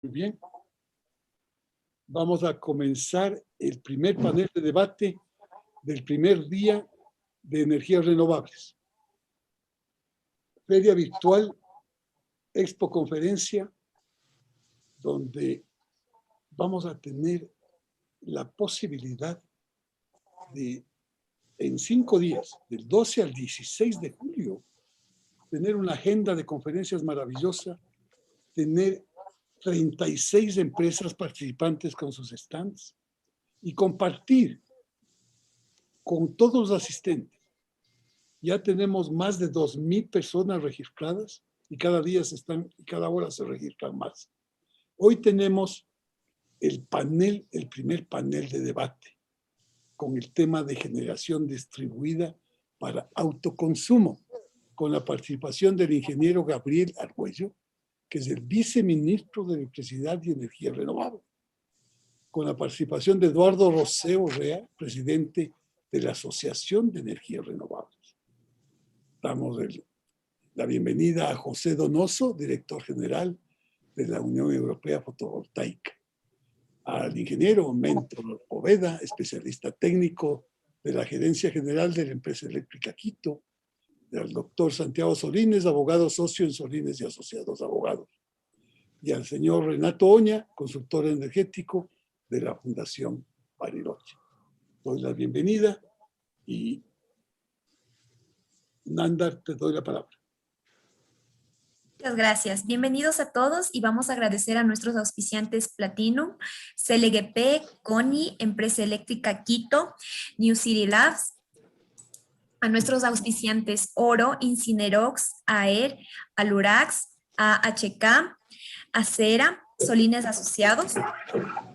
Muy bien. Vamos a comenzar el primer panel de debate del primer día de energías renovables. Feria virtual, expo conferencia, donde vamos a tener la posibilidad de, en 5 días, del 12 al 16 de julio, tener una agenda de conferencias maravillosa, tener 36 empresas participantes con sus stands y compartir con todos los asistentes. Ya tenemos más de 2,000 personas registradas y cada hora se registran más. Hoy tenemos el primer panel de debate con el tema de generación distribuida para autoconsumo, con la participación del ingeniero Gabriel Argüello, que es el viceministro de Electricidad y Energía Renovable, con la participación de Eduardo Roseo Rea, presidente de la Asociación de Energías Renovables. Damos la bienvenida a José Donoso, director general de la Unión Europea Fotovoltaica, al ingeniero Mentor Poveda, especialista técnico de la Gerencia General de la Empresa Eléctrica Quito, al doctor Santiago Solines, abogado socio en Solines y Asociados Abogados, y al señor Renato Oña, consultor energético de la Fundación Bariloche. Doy la bienvenida y Nandar, te doy la palabra. Muchas gracias. Bienvenidos a todos y vamos a agradecer a nuestros auspiciantes Platinum, CLGP, CONI, Empresa Eléctrica Quito, New City Labs, a nuestros auspiciantes Oro, Incinerox, AER, Alurax, AHK, Acera, Solines Asociados,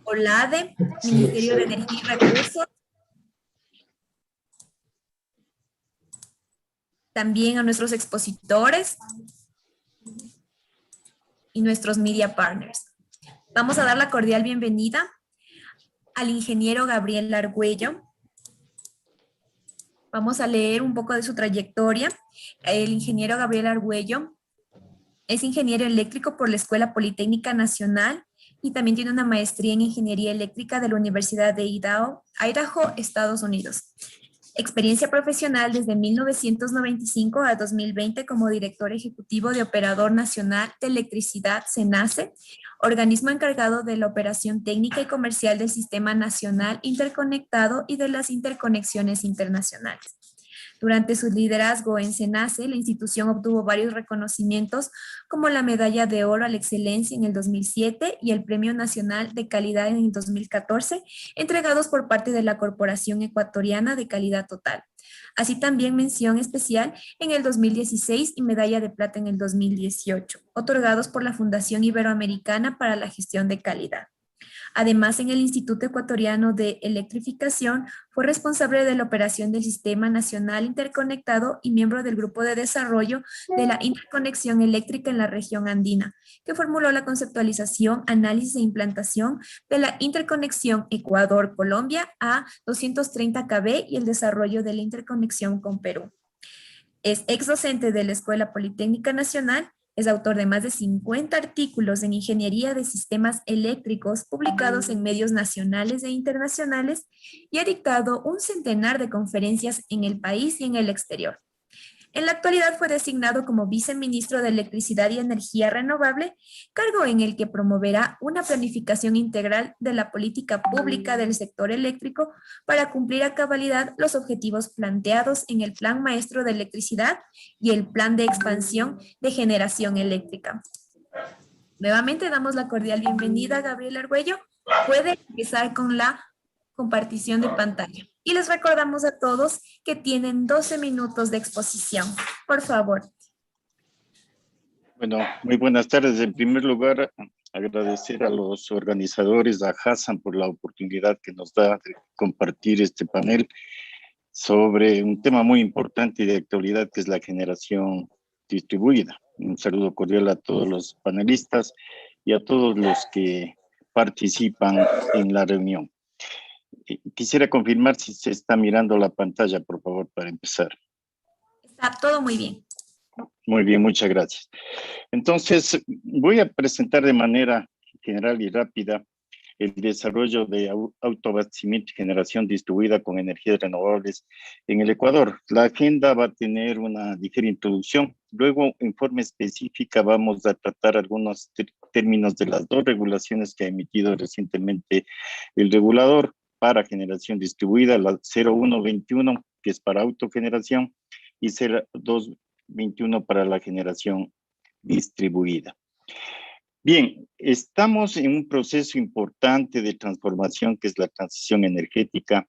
OLADE, Ministerio de Energía y Recursos, también a nuestros expositores y nuestros media partners. Vamos a dar la cordial bienvenida al ingeniero Gabriel Argüello. Vamos a leer un poco de su trayectoria. El ingeniero Gabriel Argüello es ingeniero eléctrico por la Escuela Politécnica Nacional y también tiene una maestría en Ingeniería Eléctrica de la Universidad de Idaho, Estados Unidos. Experiencia profesional desde 1995 a 2020 como director ejecutivo de Operador Nacional de Electricidad, SENACE, organismo encargado de la operación técnica y comercial del Sistema Nacional Interconectado y de las interconexiones internacionales. Durante su liderazgo en SENACE, la institución obtuvo varios reconocimientos como la Medalla de Oro a la Excelencia en el 2007 y el Premio Nacional de Calidad en el 2014, entregados por parte de la Corporación Ecuatoriana de Calidad Total. Así también mención especial en el 2016 y Medalla de Plata en el 2018, otorgados por la Fundación Iberoamericana para la Gestión de Calidad. Además, en el Instituto Ecuatoriano de Electrificación fue responsable de la operación del Sistema Nacional Interconectado y miembro del Grupo de Desarrollo de la Interconexión Eléctrica en la región andina, que formuló la conceptualización, análisis e implantación de la interconexión Ecuador-Colombia a 230 kV y el desarrollo de la interconexión con Perú. Es ex docente de la Escuela Politécnica Nacional. Es autor de más de 50 artículos en ingeniería de sistemas eléctricos publicados en medios nacionales e internacionales y ha dictado un centenar de conferencias en el país y en el exterior. En la actualidad fue designado como viceministro de Electricidad y Energía Renovable, cargo en el que promoverá una planificación integral de la política pública del sector eléctrico para cumplir a cabalidad los objetivos planteados en el Plan Maestro de Electricidad y el Plan de Expansión de Generación Eléctrica. Nuevamente damos la cordial bienvenida a Gabriel Argüello. Puede empezar con la compartición de pantalla. Y les recordamos a todos que tienen 12 minutos de exposición. Por favor. Bueno, muy buenas tardes. En primer lugar, agradecer a los organizadores, a Hassan, por la oportunidad que nos da de compartir este panel sobre un tema muy importante y de actualidad, que es la generación distribuida. Un saludo cordial a todos los panelistas y a todos los que participan en la reunión. Quisiera confirmar si se está mirando la pantalla, por favor, para empezar. Está todo muy bien. Muy bien, muchas gracias. Entonces, voy a presentar de manera general y rápida el desarrollo de autoabastecimiento y generación distribuida con energías renovables en el Ecuador. La agenda va a tener una ligera introducción. Luego, en forma específica, vamos a tratar algunos términos de las dos regulaciones que ha emitido recientemente el regulador para generación distribuida, la 0121, que es para autogeneración, y 0221 para la generación distribuida. Bien, estamos en un proceso importante de transformación que es la transición energética,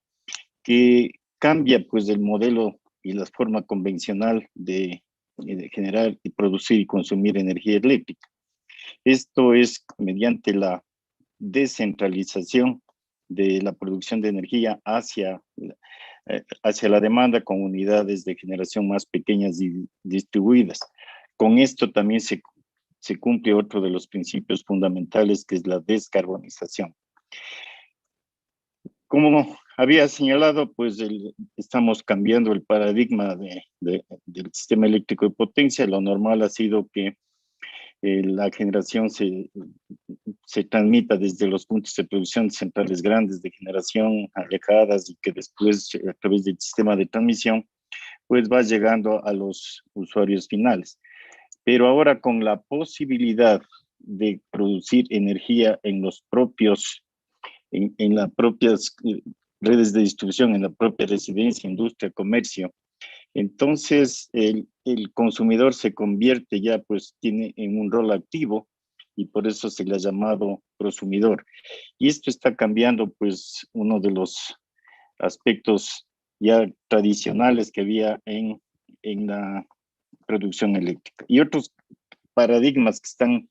que cambia pues el modelo y la forma convencional de generar y producir y consumir energía eléctrica. Esto es mediante la descentralización de la producción de energía hacia la demanda con unidades de generación más pequeñas y distribuidas. Con esto también se cumple otro de los principios fundamentales, que es la descarbonización. Como había señalado, pues estamos cambiando el paradigma del sistema eléctrico de potencia. Lo normal ha sido que la generación se transmita desde los puntos de producción de centrales grandes de generación alejadas y que después a través del sistema de transmisión pues va llegando a los usuarios finales. Pero ahora con la posibilidad de producir energía en los propios, en las propias redes de distribución, en la propia residencia, industria, comercio, entonces el consumidor se convierte ya, pues tiene en un rol activo y por eso se le ha llamado prosumidor. Y esto está cambiando, pues, uno de los aspectos ya tradicionales que había en la producción eléctrica. Y otros paradigmas que están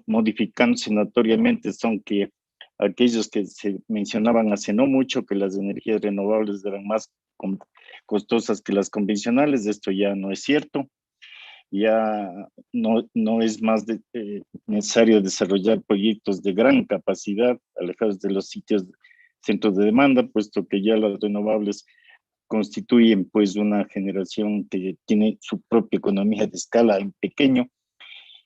modificándose notoriamente son que aquellos que se mencionaban hace no mucho, que las energías renovables eran más costosas que las convencionales, esto ya no es cierto. Ya no es más necesario desarrollar proyectos de gran capacidad alejados de los centros de demanda, puesto que ya las renovables constituyen pues una generación que tiene su propia economía de escala en pequeño,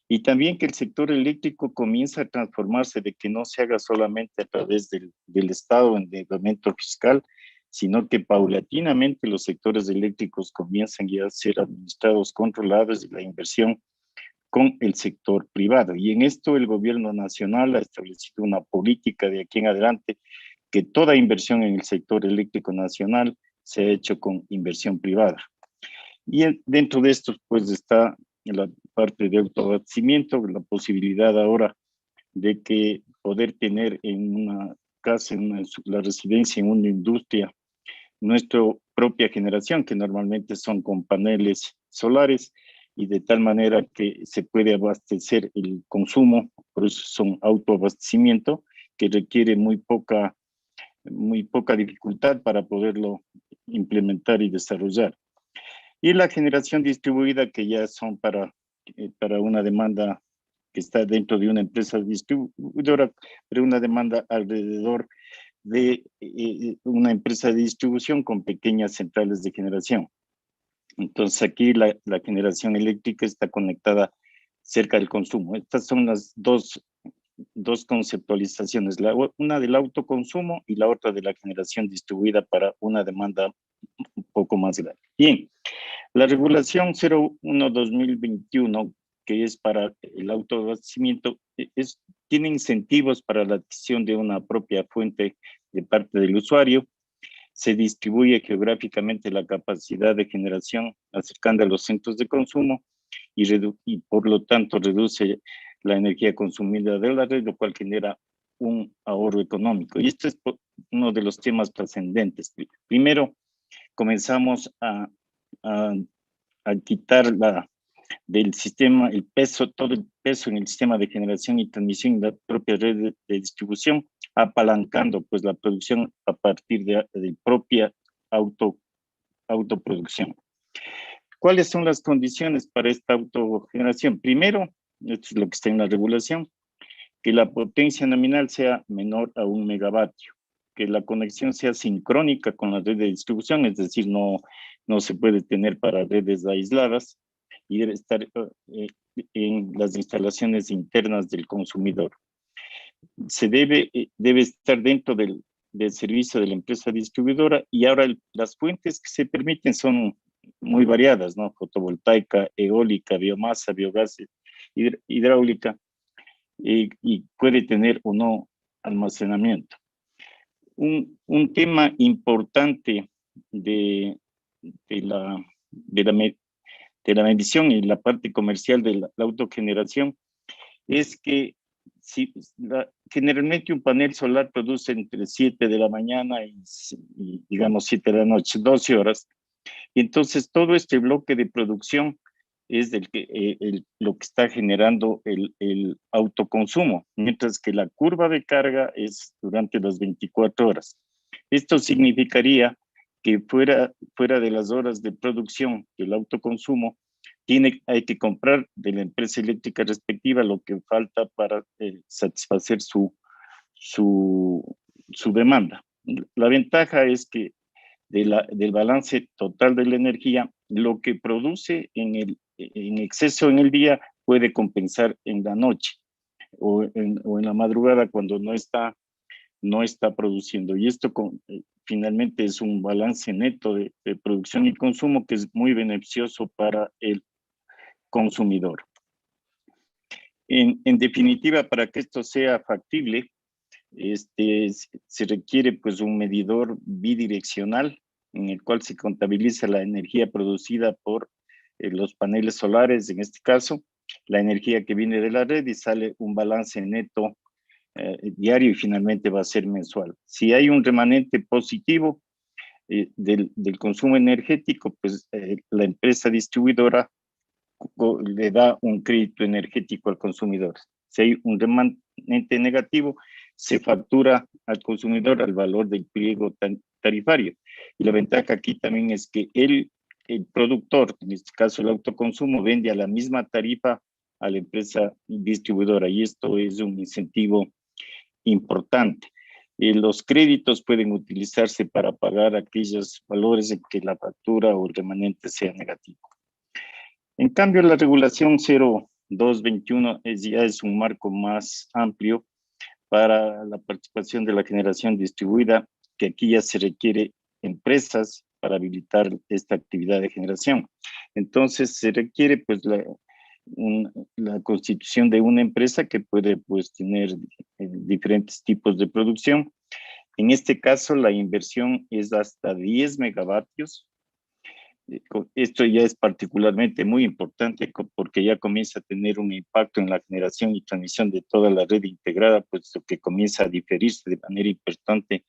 y también que el sector eléctrico comienza a transformarse, de que no se haga solamente a través del Estado en endeudamiento fiscal, sino que paulatinamente los sectores eléctricos comienzan ya a ser administrados, controlados, y la inversión con el sector privado. Y en esto el gobierno nacional ha establecido una política de aquí en adelante, que toda inversión en el sector eléctrico nacional se ha hecho con inversión privada. Y dentro de esto, pues, está la parte de autoabastecimiento, la posibilidad ahora de que poder tener en una casa, en la residencia, en una industria, nuestra propia generación, que normalmente son con paneles solares, y de tal manera que se puede abastecer el consumo, por eso son autoabastecimiento, que requiere muy poca dificultad para poderlo implementar y desarrollar. Y la generación distribuida, que ya son para una demanda que está dentro de una empresa distribuidora, pero una demanda alrededor de una empresa de distribución con pequeñas centrales de generación. Entonces aquí la generación eléctrica está conectada cerca del consumo. Estas son las dos conceptualizaciones, una del autoconsumo y la otra de la generación distribuida para una demanda un poco más grande. Bien, la regulación 01-2021, que es para el autoabastecimiento, tiene incentivos para la adquisición de una propia fuente de parte del usuario. Se distribuye geográficamente la capacidad de generación acercando a los centros de consumo y por lo tanto reduce la energía consumida de la red, lo cual genera un ahorro económico. Y este es uno de los temas trascendentes. Primero, comenzamos a quitar del sistema todo el peso en el sistema de generación y transmisión en la propia red de distribución, apalancando pues la producción a partir de propia autoproducción. ¿Cuáles son las condiciones para esta autogeneración? Primero, esto es lo que está en la regulación, que la potencia nominal sea menor a 1 megavatio, que la conexión sea sincrónica con la red de distribución, es decir, no se puede tener para redes aisladas, y debe estar en las instalaciones internas del consumidor. debe estar dentro del servicio de la empresa distribuidora, y ahora las fuentes que se permiten son muy variadas, ¿no? Fotovoltaica, eólica, biomasa, biogás, hidráulica, y puede tener o no almacenamiento. Un tema importante de la medición y la parte comercial de la autogeneración es que generalmente un panel solar produce entre 7 de la mañana y digamos 7 de la noche, 12 horas. Y entonces todo este bloque de producción es lo que está generando el autoconsumo, mientras que la curva de carga es durante las 24 horas. Esto significaría que fuera de las horas de producción del autoconsumo, hay que comprar de la empresa eléctrica respectiva lo que falta para satisfacer su demanda. La ventaja es que del balance total de la energía, lo que produce en exceso en el día puede compensar en la noche o en la madrugada cuando no está produciendo. Y esto finalmente es un balance neto de producción y consumo que es muy beneficioso para el consumidor. En definitiva, para que esto sea factible, se requiere pues un medidor bidireccional en el cual se contabiliza la energía producida por los paneles solares, en este caso, la energía que viene de la red, y sale un balance neto diario, y finalmente va a ser mensual. Si hay un remanente positivo del consumo energético, pues la empresa distribuidora le da un crédito energético al consumidor. Si hay un remanente negativo, se factura al consumidor al valor del pliego tarifario. Y la ventaja aquí también es que el productor, en este caso el autoconsumo, vende a la misma tarifa a la empresa distribuidora, y esto es un incentivo importante. Los créditos pueden utilizarse para pagar aquellos valores en que la factura o el remanente sea negativo. En cambio, la regulación 0221 ya es un marco más amplio para la participación de la generación distribuida, que aquí ya se requiere empresas para habilitar esta actividad de generación. Entonces, se requiere pues la constitución de una empresa que puede pues tener diferentes tipos de producción. En este caso, la inversión es hasta 10 megavatios. Esto ya es particularmente muy importante porque ya comienza a tener un impacto en la generación y transmisión de toda la red integrada, puesto que comienza a diferirse de manera importante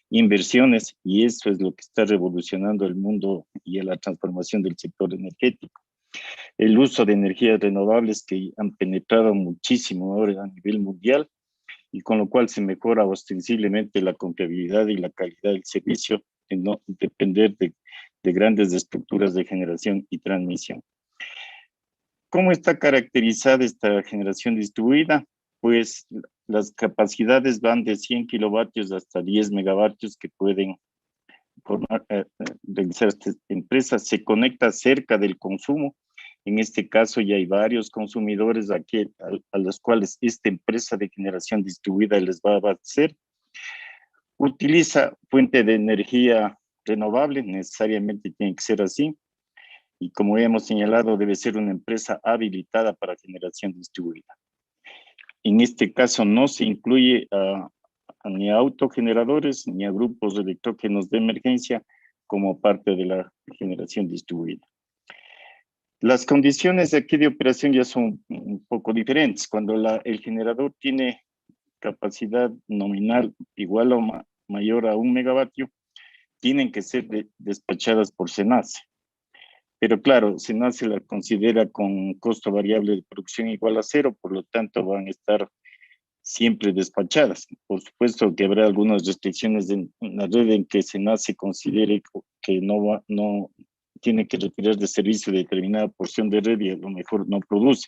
inversiones, y eso es lo que está revolucionando el mundo y la transformación del sector energético. El uso de energías renovables que han penetrado muchísimo ahora a nivel mundial, y con lo cual se mejora ostensiblemente la confiabilidad y la calidad del servicio, en no depender de grandes estructuras de generación y transmisión. ¿Cómo está caracterizada esta generación distribuida? Pues las capacidades van de 100 kilovatios hasta 10 megavatios que pueden realizar estas empresas. Se conecta cerca del consumo. En este caso ya hay varios consumidores aquí a los cuales esta empresa de generación distribuida les va a abastecer. Utiliza fuente de energía renovable, necesariamente tiene que ser así, y como hemos señalado, debe ser una empresa habilitada para generación distribuida. En este caso no se incluye ni a autogeneradores ni a grupos electrógenos de emergencia como parte de la generación distribuida. Las condiciones de aquí de operación ya son un poco diferentes. Cuando el generador tiene capacidad nominal igual o mayor a 1 megavatio, tienen que ser despachadas por SENACE. Pero claro, SENACE la considera con costo variable de producción igual a 0, por lo tanto van a estar siempre despachadas. Por supuesto que habrá algunas restricciones en la red en que SENACE considere que no tiene que retirar de servicio determinada porción de red y a lo mejor no produce.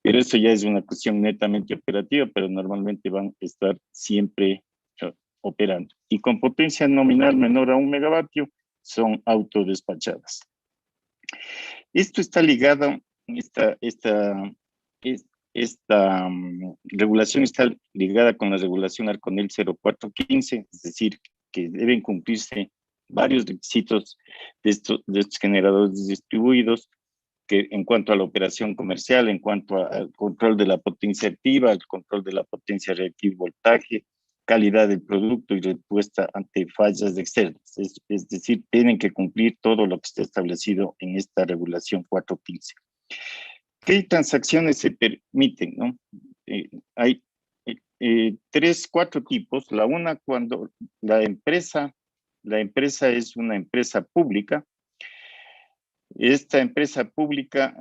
Pero eso ya es una cuestión netamente operativa, pero normalmente van a estar siempre operando. Y con potencia nominal menor a 1 megavatio son autodespachadas. Esto está ligado, esta regulación está ligada con la regulación Arconel 0415, es decir, que deben cumplirse varios requisitos de estos generadores distribuidos, que en cuanto a la operación comercial, en cuanto al control de la potencia activa, el control de la potencia reactiva y voltaje, calidad del producto y respuesta ante fallas externas. Es decir, tienen que cumplir todo lo que está establecido en esta regulación 415. ¿Qué transacciones se permiten, no? Hay cuatro tipos. La una, cuando la empresa es una empresa pública. Esta empresa pública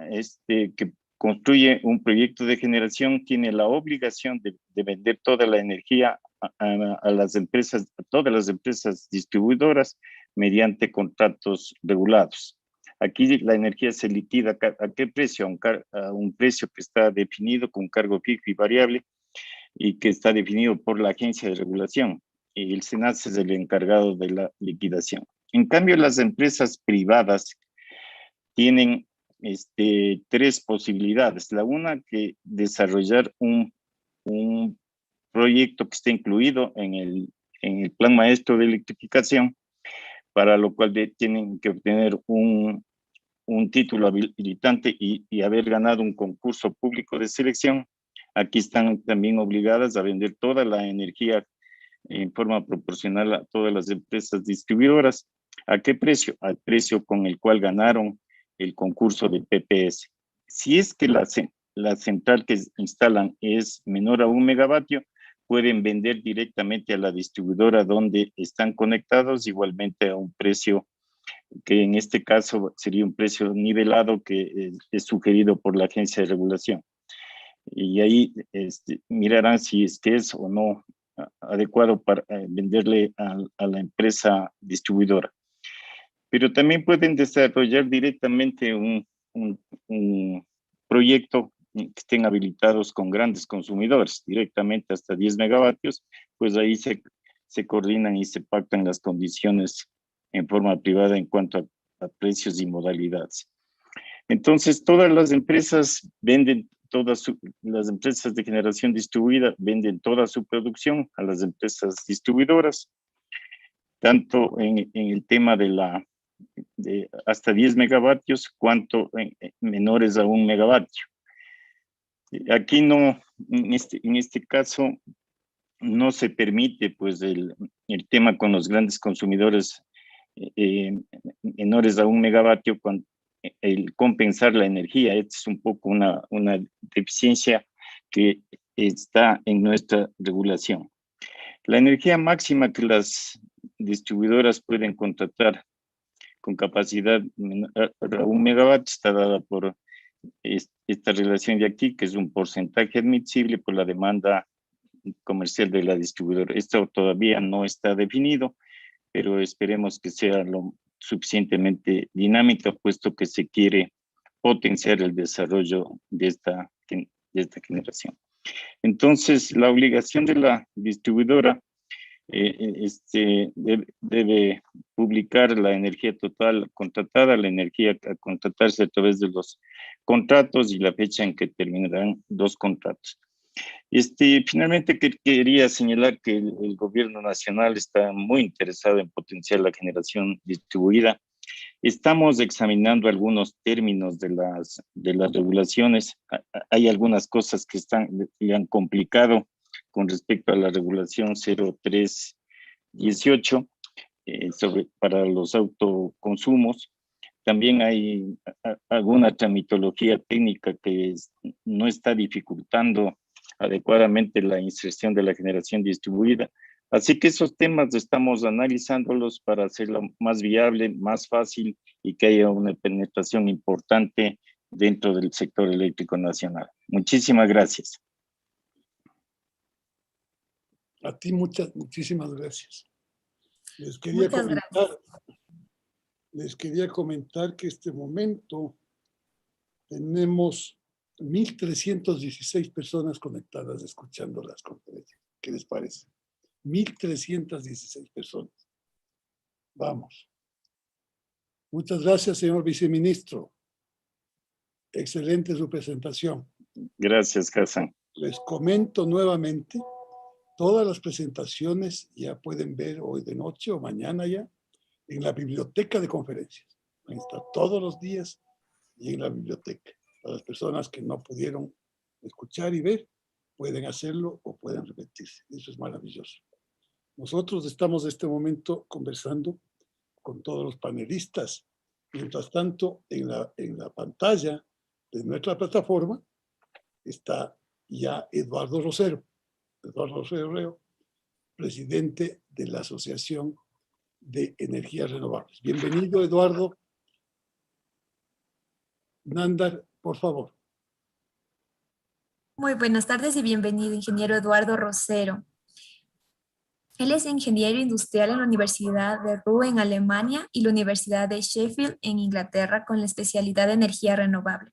que construye un proyecto de generación tiene la obligación de vender toda la energía a las empresas, a todas las empresas distribuidoras mediante contratos regulados. Aquí la energía se liquida ¿a qué precio? A un precio que está definido con cargo fijo y variable y que está definido por la agencia de regulación. Y el SENACE es el encargado de la liquidación. En cambio, las empresas privadas tienen tres posibilidades. La una, que desarrollar un proyecto que esté incluido en el plan maestro de electrificación, para lo cual tienen que obtener un título habilitante y haber ganado un concurso público de selección. Aquí están también obligadas a vender toda la energía en forma proporcional a todas las empresas distribuidoras. ¿A qué precio? Al precio con el cual ganaron el concurso de PPS. Si es que la central que instalan es menor a 1 megavatio, pueden vender directamente a la distribuidora donde están conectados, igualmente a un precio que en este caso sería un precio nivelado que es sugerido por la agencia de regulación. Y ahí mirarán si es que es o no adecuado para venderle a la empresa distribuidora. Pero también pueden desarrollar directamente un proyecto que estén habilitados con grandes consumidores, directamente hasta 10 megavatios, pues ahí se coordinan y se pactan las condiciones en forma privada en cuanto a precios y modalidades. Entonces, todas las empresas venden, las empresas de generación distribuida venden toda su producción a las empresas distribuidoras, tanto en el tema de hasta 10 megavatios, cuanto menores a 1 megavatio. Aquí no, en este caso, no se permite pues el tema con los grandes consumidores menores a 1 megavatio, el compensar la energía. Esta es un poco una deficiencia que está en nuestra regulación. La energía máxima que las distribuidoras pueden contratar con capacidad a 1 megavatio está dada por esta relación de aquí, que es un porcentaje admisible por la demanda comercial de la distribuidora. Esto todavía no está definido, pero esperemos que sea lo suficientemente dinámica, puesto que se quiere potenciar el desarrollo de esta generación. Entonces, la obligación de la distribuidora debe publicar la energía total contratada, la energía a contratarse a través de los contratos y la fecha en que terminarán los contratos. Finalmente quería señalar que el gobierno nacional está muy interesado en potenciar la generación distribuida. Estamos examinando algunos términos de las regulaciones. Hay algunas cosas que le han complicado con respecto a la regulación 0318 para los autoconsumos. También hay alguna tramitología técnica que no está dificultando adecuadamente la inserción de la generación distribuida. Así que esos temas estamos analizándolos para hacerlo más viable, más fácil y que haya una penetración importante dentro del sector eléctrico nacional. Muchísimas gracias. A ti muchísimas gracias. Les quería comentar que este momento tenemos 1,316 personas conectadas escuchando las conferencias. ¿Qué les parece? 1,316 personas. Vamos. Muchas gracias, señor viceministro. Excelente su presentación. Gracias, Hassan. Les comento nuevamente, todas las presentaciones ya pueden ver hoy de noche o mañana ya en la biblioteca de conferencias. Ahí está todos los días y en la biblioteca. Para las personas que no pudieron escuchar y ver, pueden hacerlo o pueden repetirse. Eso es maravilloso. Nosotros estamos en este momento conversando con todos los panelistas. Mientras tanto, en la pantalla de nuestra plataforma está ya Eduardo Rosero, presidente de la Asociación de Energías Renovables. Bienvenido, Eduardo. Nándar, por favor. Muy buenas tardes y bienvenido, ingeniero Eduardo Rosero. Él es ingeniero industrial en la Universidad de Ruhr en Alemania y la Universidad de Sheffield en Inglaterra con la especialidad de energía renovable.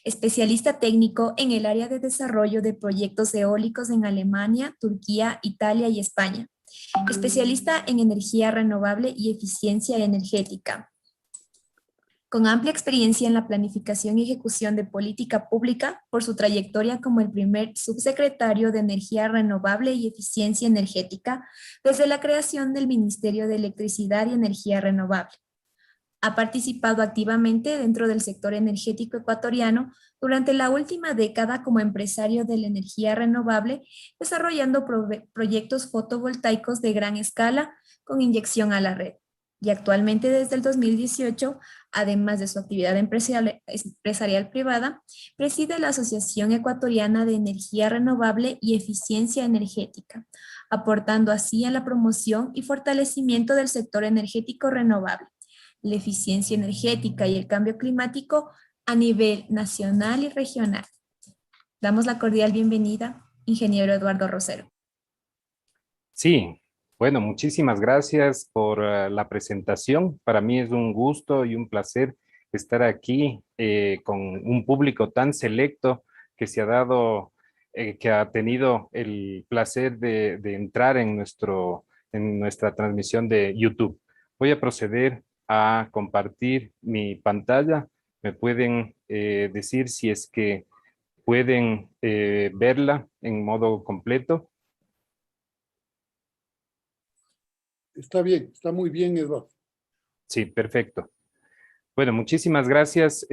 Especialista técnico en el área de desarrollo de proyectos eólicos en Alemania, Turquía, Italia y España. Especialista en energía renovable y eficiencia energética. Con amplia experiencia en la planificación y ejecución de política pública por su trayectoria como el primer subsecretario de Energía Renovable y Eficiencia Energética desde la creación del Ministerio de Electricidad y Energía Renovable. Ha participado activamente dentro del sector energético ecuatoriano durante la última década como empresario de la energía renovable, desarrollando proyectos fotovoltaicos de gran escala con inyección a la red. Y actualmente desde el 2018, además de su actividad empresarial privada, preside la Asociación Ecuatoriana de Energía Renovable y Eficiencia Energética, aportando así a la promoción y fortalecimiento del sector energético renovable, la eficiencia energética y el cambio climático a nivel nacional y regional. Damos la cordial bienvenida, ingeniero Eduardo Rosero. Sí. Bueno, muchísimas gracias por la presentación. Para mí es un gusto y un placer estar aquí con un público tan selecto que se ha dado, que ha tenido el placer de entrar en nuestra transmisión de YouTube. Voy a proceder a compartir mi pantalla. ¿Me pueden decir si es que pueden verla en modo completo? Está bien, está muy bien, Eduardo. Sí, perfecto. Bueno, muchísimas gracias.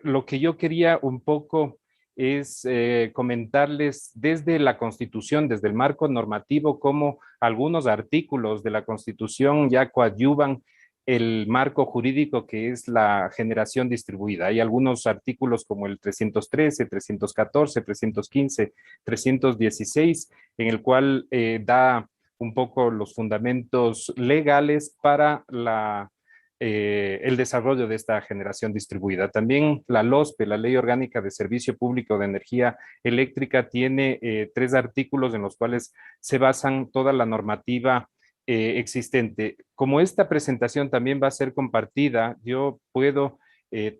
Lo que yo quería un poco es comentarles desde la Constitución, desde el marco normativo, cómo algunos artículos de la Constitución ya coadyuvan el marco jurídico que es la generación distribuida. Hay algunos artículos como el 313, 314, 315, 316, en el cual da un poco los fundamentos legales para el desarrollo de esta generación distribuida. También la LOSPE, la Ley Orgánica de Servicio Público de Energía Eléctrica, tiene 3 artículos en los cuales se basan toda la normativa existente. Como esta presentación también va a ser compartida, yo puedo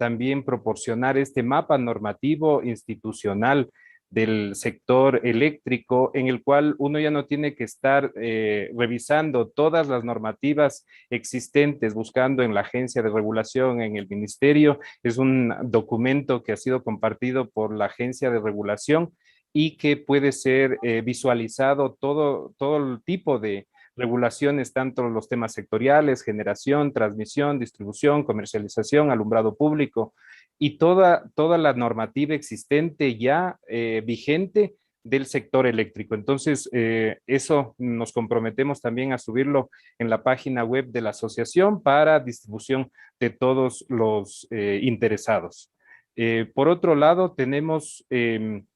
también proporcionar este mapa normativo institucional del sector eléctrico, en el cual uno ya no tiene que estar revisando todas las normativas existentes, buscando en la agencia de regulación, en el ministerio. Es un documento que ha sido compartido por la agencia de regulación y que puede ser visualizado todo el tipo de regulaciones, tanto los temas sectoriales, generación, transmisión, distribución, comercialización, alumbrado público, y toda la normativa existente ya vigente del sector eléctrico. Entonces, eso nos comprometemos también a subirlo en la página web de la asociación para distribución de todos los interesados. Por otro lado, tenemos un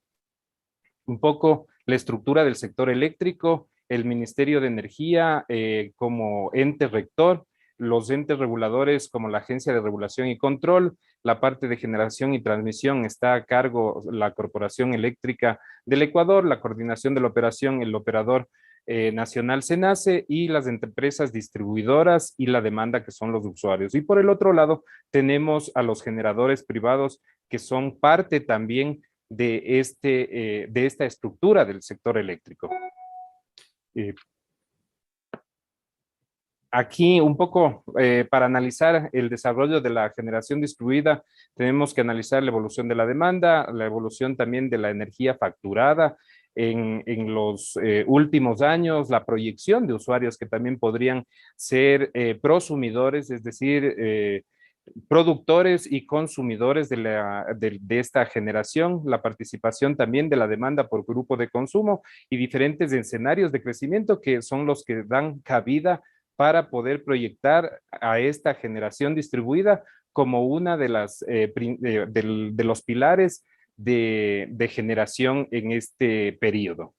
poco la estructura del sector eléctrico, el Ministerio de Energía como ente rector, los entes reguladores como la Agencia de Regulación y Control, la parte de generación y transmisión está a cargo la Corporación Eléctrica del Ecuador, la coordinación de la operación, el operador nacional SENACE, y las empresas distribuidoras y la demanda, que son los usuarios. Y por el otro lado tenemos a los generadores privados, que son parte también de esta estructura del sector eléctrico. Aquí un poco para analizar el desarrollo de la generación distribuida, tenemos que analizar la evolución de la demanda, la evolución también de la energía facturada en los últimos años, la proyección de usuarios que también podrían ser prosumidores, es decir, productores y consumidores de esta generación, la participación también de la demanda por grupo de consumo y diferentes escenarios de crecimiento que son los que dan cabida para poder proyectar a esta generación distribuida como una de de los pilares de generación en este periodo.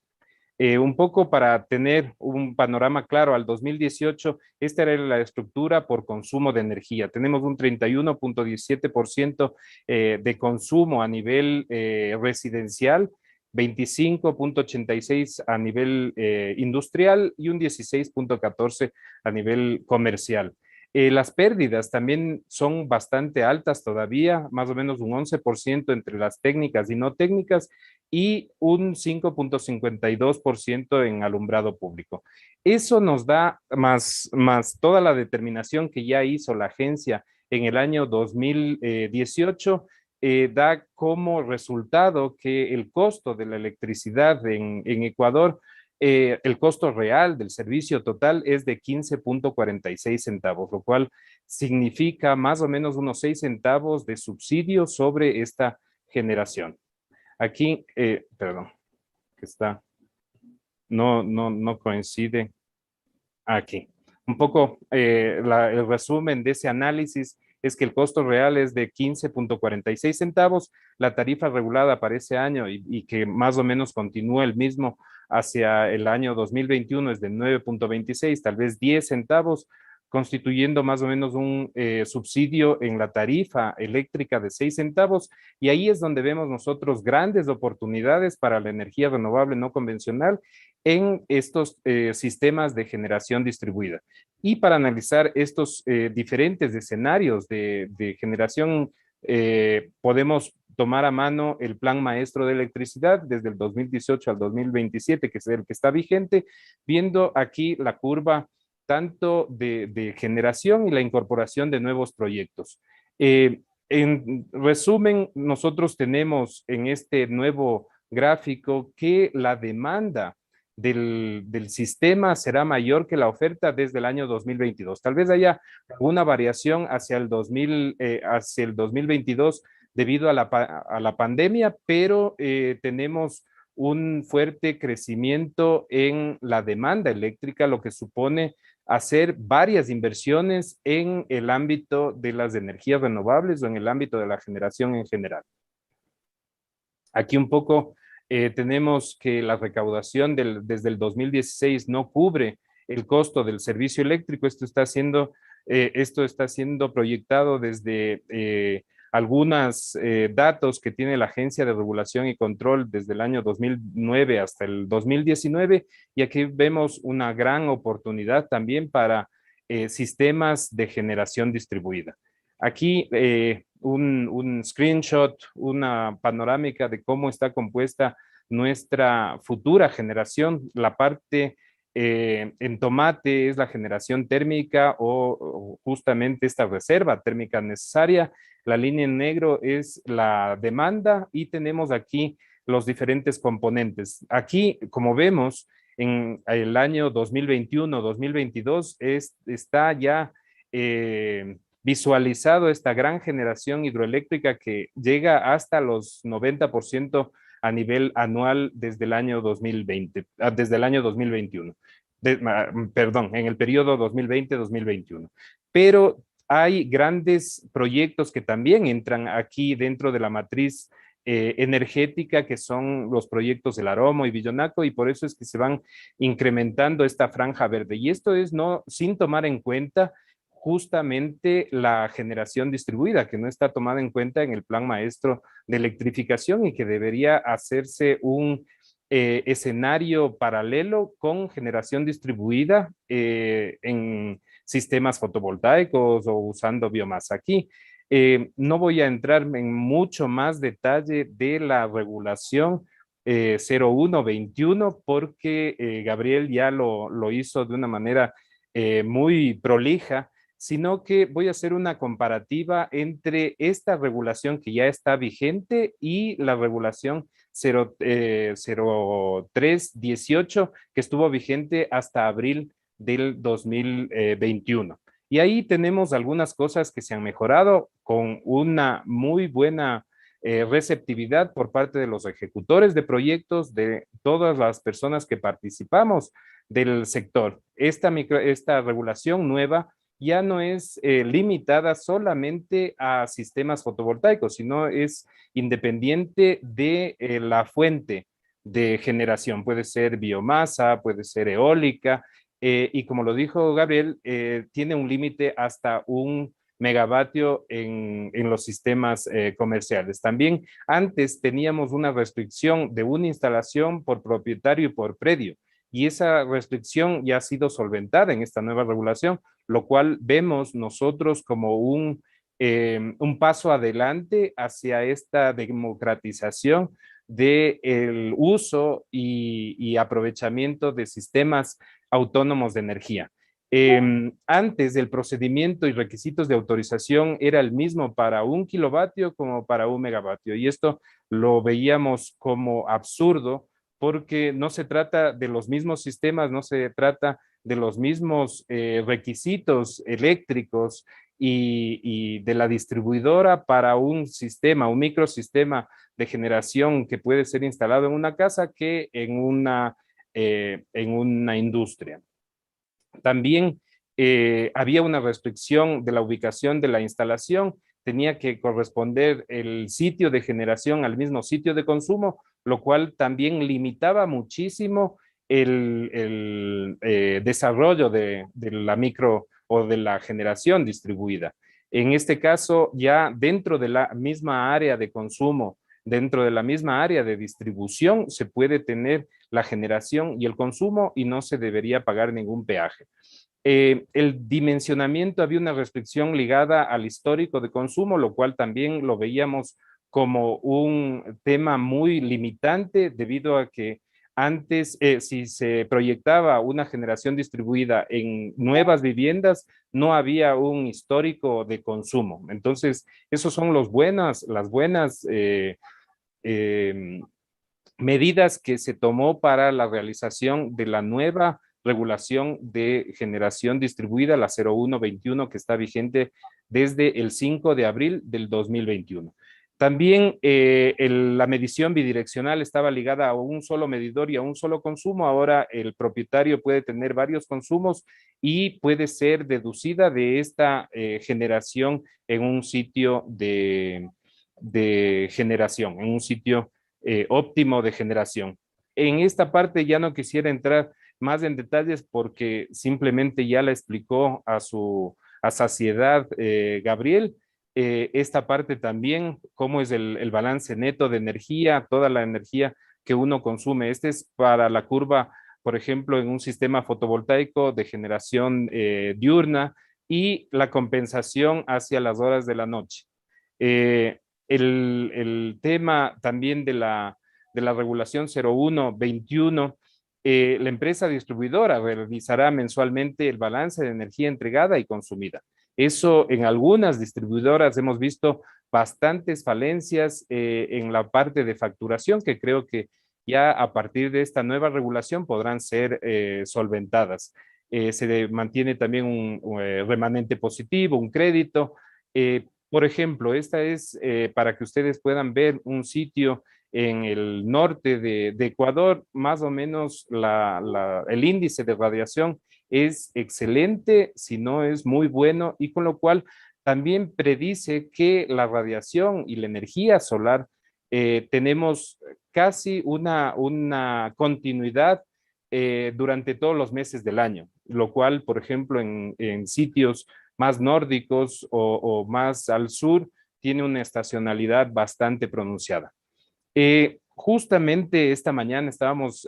Un poco para tener un panorama claro, al 2018, esta era la estructura por consumo de energía. Tenemos un 31.17% de consumo a nivel residencial, 25.86 a nivel industrial y un 16.14 a nivel comercial. Las pérdidas también son bastante altas todavía, más o menos un 11% entre las técnicas y no técnicas y un 5.52% en alumbrado público. Eso nos da más toda la determinación que ya hizo la agencia en el año 2018, da como resultado que el costo de la electricidad en Ecuador, el costo real del servicio total es de 15.46 centavos, lo cual significa más o menos unos 6 centavos de subsidio sobre esta generación. Aquí, perdón, que está, no coincide aquí. Un poco el resumen de ese análisis es que el costo real es de 15.46 centavos, la tarifa regulada para ese año y que más o menos continúa el mismo hacia el año 2021 es de 9.26, tal vez 10 centavos, constituyendo más o menos un subsidio en la tarifa eléctrica de 6 centavos, y ahí es donde vemos nosotros grandes oportunidades para la energía renovable no convencional en estos sistemas de generación distribuida. Y para analizar estos diferentes escenarios de generación, podemos tomar a mano el Plan Maestro de Electricidad desde el 2018 al 2027, que es el que está vigente, viendo aquí la curva tanto de generación y la incorporación de nuevos proyectos. En resumen, nosotros tenemos en este nuevo gráfico que la demanda del sistema será mayor que la oferta desde el año 2022. Tal vez haya una variación hacia el 2022 debido a la pandemia, pero tenemos un fuerte crecimiento en la demanda eléctrica, lo que supone hacer varias inversiones en el ámbito de las energías renovables o en el ámbito de la generación en general. Aquí un poco tenemos que la recaudación desde el 2016 no cubre el costo del servicio eléctrico. Esto está siendo proyectado desde algunos datos que tiene la Agencia de Regulación y Control desde el año 2009 hasta el 2019, y aquí vemos una gran oportunidad también para sistemas de generación distribuida. Aquí un screenshot, una panorámica de cómo está compuesta nuestra futura generación. La parte en tomate es la generación térmica o justamente esta reserva térmica necesaria. La línea en negro es la demanda y tenemos aquí los diferentes componentes. Aquí, como vemos, en el año 2021-2022 está ya visualizado esta gran generación hidroeléctrica que llega hasta los 90% a nivel anual desde el año 2020, desde el año 2021. Perdón, en el periodo 2020-2021. Pero hay grandes proyectos que también entran aquí dentro de la matriz energética, que son los proyectos El Aromo y Villonaco, y por eso es que se van incrementando esta franja verde. Y esto es sin tomar en cuenta justamente la generación distribuida, que no está tomada en cuenta en el Plan Maestro de Electrificación y que debería hacerse un escenario paralelo con generación distribuida en sistemas fotovoltaicos o usando biomasa. Aquí no voy a entrar en mucho más detalle de la regulación 0121 porque Gabriel ya lo hizo de una manera muy prolija, sino que voy a hacer una comparativa entre esta regulación que ya está vigente y la regulación 0318 que estuvo vigente hasta abril del 2021. Y ahí tenemos algunas cosas que se han mejorado con una muy buena receptividad por parte de los ejecutores de proyectos, de todas las personas que participamos del sector. Esta regulación nueva ya no es limitada solamente a sistemas fotovoltaicos, sino es independiente de la fuente de generación. Puede ser biomasa, puede ser eólica, y como lo dijo Gabriel, tiene un límite hasta 1 megavatio en los sistemas comerciales. También antes teníamos una restricción de una instalación por propietario y por predio, y esa restricción ya ha sido solventada en esta nueva regulación, lo cual vemos nosotros como un paso adelante hacia esta democratización del uso y aprovechamiento de sistemas autónomos de energía. Antes el procedimiento y requisitos de autorización era el mismo para 1 kilovatio como para 1 megavatio, y esto lo veíamos como absurdo porque no se trata de los mismos sistemas, no se trata de los mismos requisitos eléctricos y de la distribuidora para un sistema, un microsistema de generación que puede ser instalado en una casa que en una industria. También había una restricción de la ubicación de la instalación, tenía que corresponder el sitio de generación al mismo sitio de consumo, lo cual también limitaba muchísimo el desarrollo de la micro o de la generación distribuida. En este caso, ya dentro de la misma área de consumo, dentro de la misma área de distribución, se puede tener la generación y el consumo y no se debería pagar ningún peaje. El dimensionamiento, había una restricción ligada al histórico de consumo, lo cual también lo veíamos como un tema muy limitante debido a que antes, si se proyectaba una generación distribuida en nuevas viviendas, no había un histórico de consumo. Entonces, esos son las buenas medidas que se tomó para la realización de la nueva regulación de generación distribuida, la 0121, que está vigente desde el 5 de abril del 2021. También la medición bidireccional estaba ligada a un solo medidor y a un solo consumo. Ahora el propietario puede tener varios consumos y puede ser deducida de esta generación en un sitio de generación, en un sitio óptimo de generación. En esta parte ya no quisiera entrar más en detalles porque simplemente ya la explicó a saciedad Gabriel. Esta parte también, cómo es el balance neto de energía, toda la energía que uno consume. Este es para la curva, por ejemplo, en un sistema fotovoltaico de generación diurna y la compensación hacia las horas de la noche. El tema también de la regulación 0121, la empresa distribuidora realizará mensualmente el balance de energía entregada y consumida. Eso en algunas distribuidoras hemos visto bastantes falencias en la parte de facturación que creo que ya a partir de esta nueva regulación podrán ser solventadas. Se mantiene también un remanente positivo, un crédito. Por ejemplo, esta es para que ustedes puedan ver un sitio en el norte de Ecuador, más o menos el índice de radiación es excelente, si no es muy bueno, y con lo cual también predice que la radiación y la energía solar tenemos casi una continuidad durante todos los meses del año, lo cual, por ejemplo, en sitios más nórdicos o más al sur, tiene una estacionalidad bastante pronunciada. Justamente esta mañana estábamos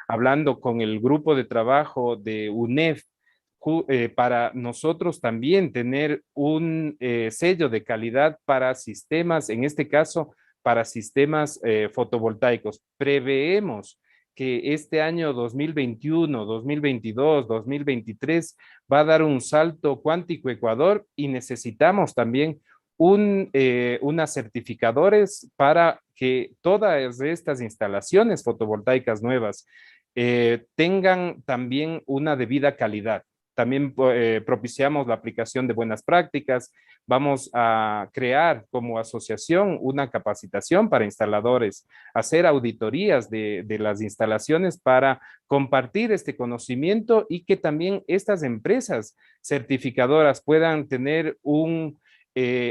hablando con el grupo de trabajo de UNEF para nosotros también tener un sello de calidad para sistemas, en este caso, para sistemas fotovoltaicos. Preveemos que este año 2021, 2022, 2023 va a dar un salto cuántico Ecuador y necesitamos también unas certificadores para que todas estas instalaciones fotovoltaicas nuevas tengan también una debida calidad. También propiciamos la aplicación de buenas prácticas. Vamos a crear como asociación una capacitación para instaladores, hacer auditorías de las instalaciones para compartir este conocimiento y que también estas empresas certificadoras puedan tener un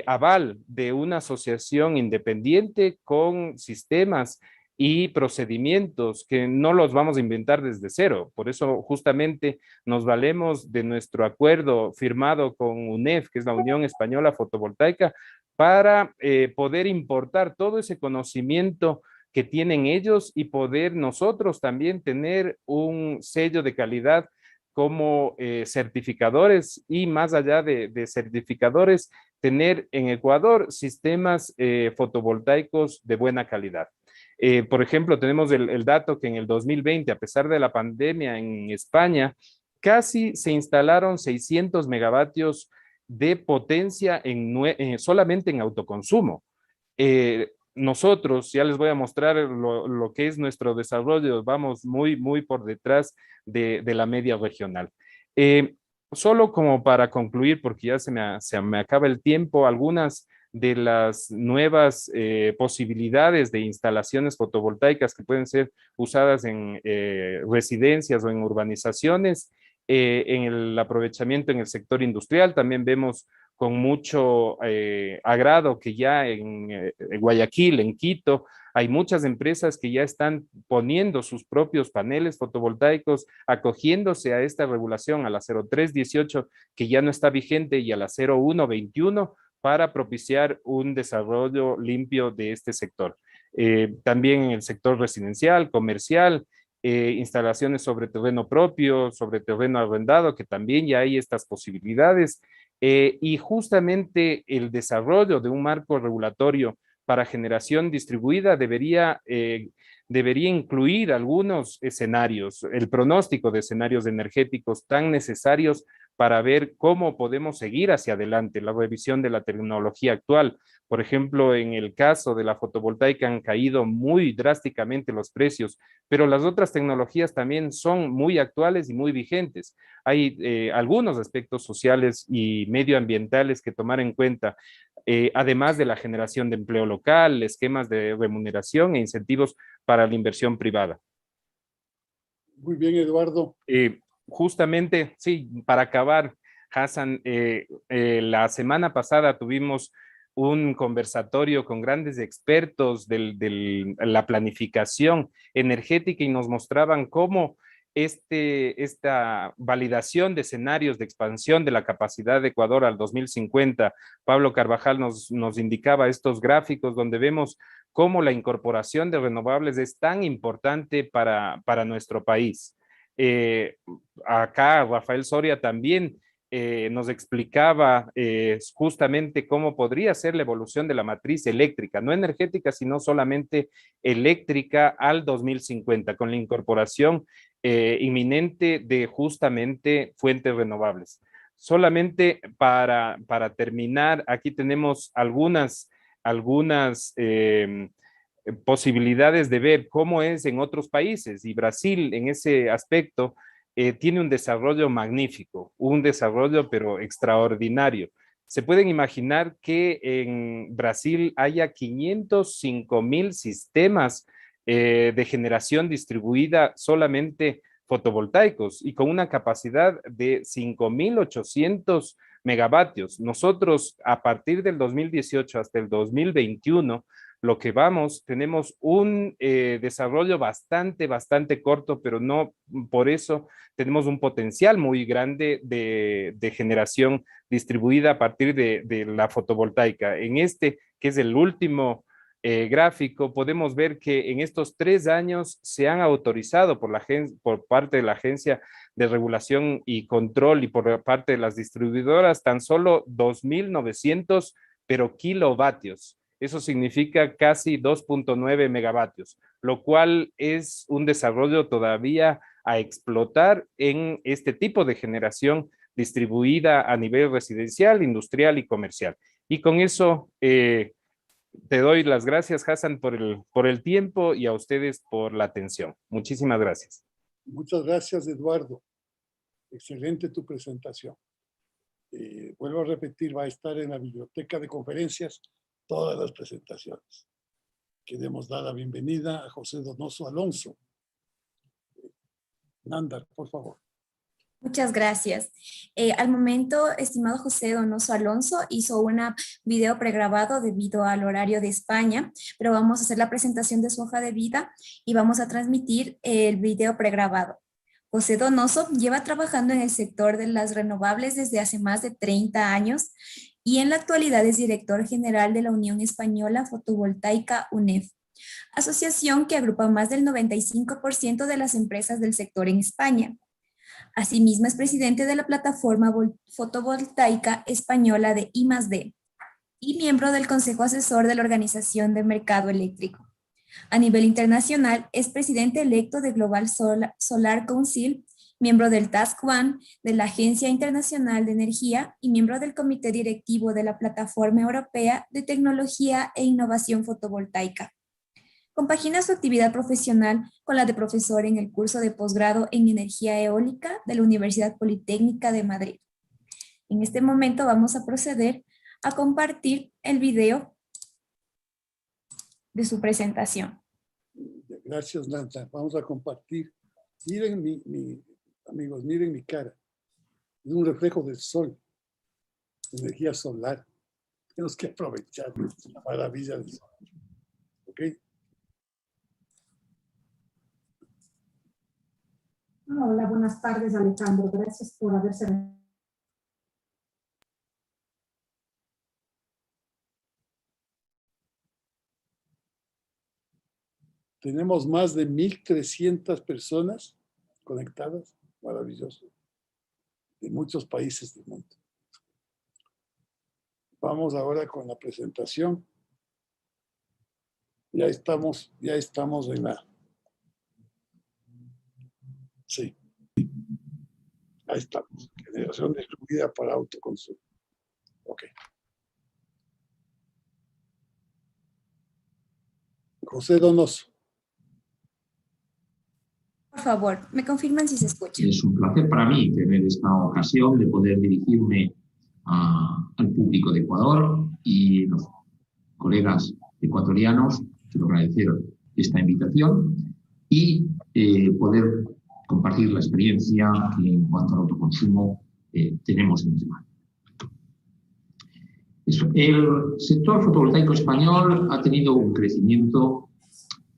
aval de una asociación independiente con sistemas y procedimientos que no los vamos a inventar desde cero. Por eso justamente nos valemos de nuestro acuerdo firmado con UNEF, que es la Unión Española Fotovoltaica, para poder importar todo ese conocimiento que tienen ellos y poder nosotros también tener un sello de calidad como certificadores y más allá de certificadores, tener en Ecuador sistemas fotovoltaicos de buena calidad. Por ejemplo, tenemos el dato que en el 2020, a pesar de la pandemia en España, casi se instalaron 600 megavatios de potencia solamente en autoconsumo. Nosotros, ya les voy a mostrar lo que es nuestro desarrollo, vamos muy por detrás de la media regional. Solo como para concluir, porque ya se me acaba el tiempo, algunas de las nuevas posibilidades de instalaciones fotovoltaicas que pueden ser usadas en residencias o en urbanizaciones, en el aprovechamiento en el sector industrial. También vemos con mucho agrado que ya en Guayaquil, en Quito, hay muchas empresas que ya están poniendo sus propios paneles fotovoltaicos, acogiéndose a esta regulación, a la 0318, que ya no está vigente, y a la 0121, para propiciar un desarrollo limpio de este sector. También en el sector residencial, comercial, instalaciones sobre terreno propio, sobre terreno arrendado, que también ya hay estas posibilidades. Y justamente el desarrollo de un marco regulatorio para generación distribuida debería incluir algunos escenarios, el pronóstico de escenarios energéticos tan necesarios para ver cómo podemos seguir hacia adelante, la revisión de la tecnología actual. Por ejemplo, en el caso de la fotovoltaica han caído muy drásticamente los precios, pero las otras tecnologías también son muy actuales y muy vigentes. Hay algunos aspectos sociales y medioambientales que tomar en cuenta, además de la generación de empleo local, esquemas de remuneración e incentivos para la inversión privada. Muy bien, Eduardo. Justamente, sí, para acabar, Hassan, la semana pasada tuvimos un conversatorio con grandes expertos de la planificación energética y nos mostraban cómo esta validación de escenarios de expansión de la capacidad de Ecuador al 2050, Pablo Carvajal nos indicaba estos gráficos donde vemos cómo la incorporación de renovables es tan importante para nuestro país. Acá Rafael Soria también nos explicaba justamente cómo podría ser la evolución de la matriz eléctrica, no energética, sino solamente eléctrica al 2050, con la incorporación inminente de justamente fuentes renovables. Solamente para terminar, aquí tenemos algunas posibilidades de ver cómo es en otros países, y Brasil en ese aspecto tiene un desarrollo magnífico, un desarrollo pero extraordinario. Se pueden imaginar que en Brasil haya 505,000 sistemas de generación distribuida solamente fotovoltaicos y con una capacidad de 5,800 megavatios. Nosotros, a partir del 2018 hasta el 2021, lo que tenemos un desarrollo bastante corto, pero no por eso tenemos un potencial muy grande de generación distribuida a partir de la fotovoltaica. En este, que es el último gráfico, podemos ver que en estos 3 años se han autorizado por parte de la Agencia de Regulación y Control y por parte de las distribuidoras tan solo 2,900 kilovatios. Eso significa casi 2.9 megavatios, lo cual es un desarrollo todavía a explotar en este tipo de generación distribuida a nivel residencial, industrial y comercial. Y con eso te doy las gracias, Hassan, por el tiempo y a ustedes por la atención. Muchísimas gracias. Muchas gracias, Eduardo. Excelente tu presentación. Vuelvo a repetir, va a estar en la biblioteca de conferencias todas las presentaciones. Queremos dar la bienvenida a José Donoso Alonso. Nandar, por favor. Muchas gracias. Al momento, estimado José Donoso Alonso hizo un video pregrabado debido al horario de España, pero vamos a hacer la presentación de su hoja de vida y vamos a transmitir el video pregrabado. José Donoso lleva trabajando en el sector de las renovables desde hace más de 30 años y en la actualidad es director general de la Unión Española Fotovoltaica UNEF, asociación que agrupa más del 95% de las empresas del sector en España. Asimismo, es presidente de la plataforma fotovoltaica española de I+D y miembro del Consejo Asesor de la Organización de Mercado Eléctrico. A nivel internacional, es presidente electo de Global Solar Council, miembro del Task One de la Agencia Internacional de Energía y miembro del Comité Directivo de la Plataforma Europea de Tecnología e Innovación Fotovoltaica. Compagina su actividad profesional con la de profesor en el curso de posgrado en energía eólica de la Universidad Politécnica de Madrid. En este momento vamos a proceder a compartir el video de su presentación. Gracias, Nanda. Vamos a compartir. Miren amigos, miren mi cara. Es un reflejo del sol, energía solar. Tenemos que aprovechar la maravilla del sol. ¿Ok? Hola, buenas tardes, Alejandro. Gracias por haberse... Tenemos más de 1.300 personas conectadas. Maravilloso. De muchos países del mundo. Vamos ahora con la presentación. Ya estamos en la... Sí. Ahí estamos. Generación distribuida para autoconsumo. Ok. José Donoso. Por favor, me confirman si se escucha. Es un placer para mí tener esta ocasión de poder dirigirme al público de Ecuador y los colegas ecuatorianos. Quiero agradecer esta invitación y poder compartir la experiencia que en cuanto al autoconsumo tenemos en España. El sector fotovoltaico español ha tenido un crecimiento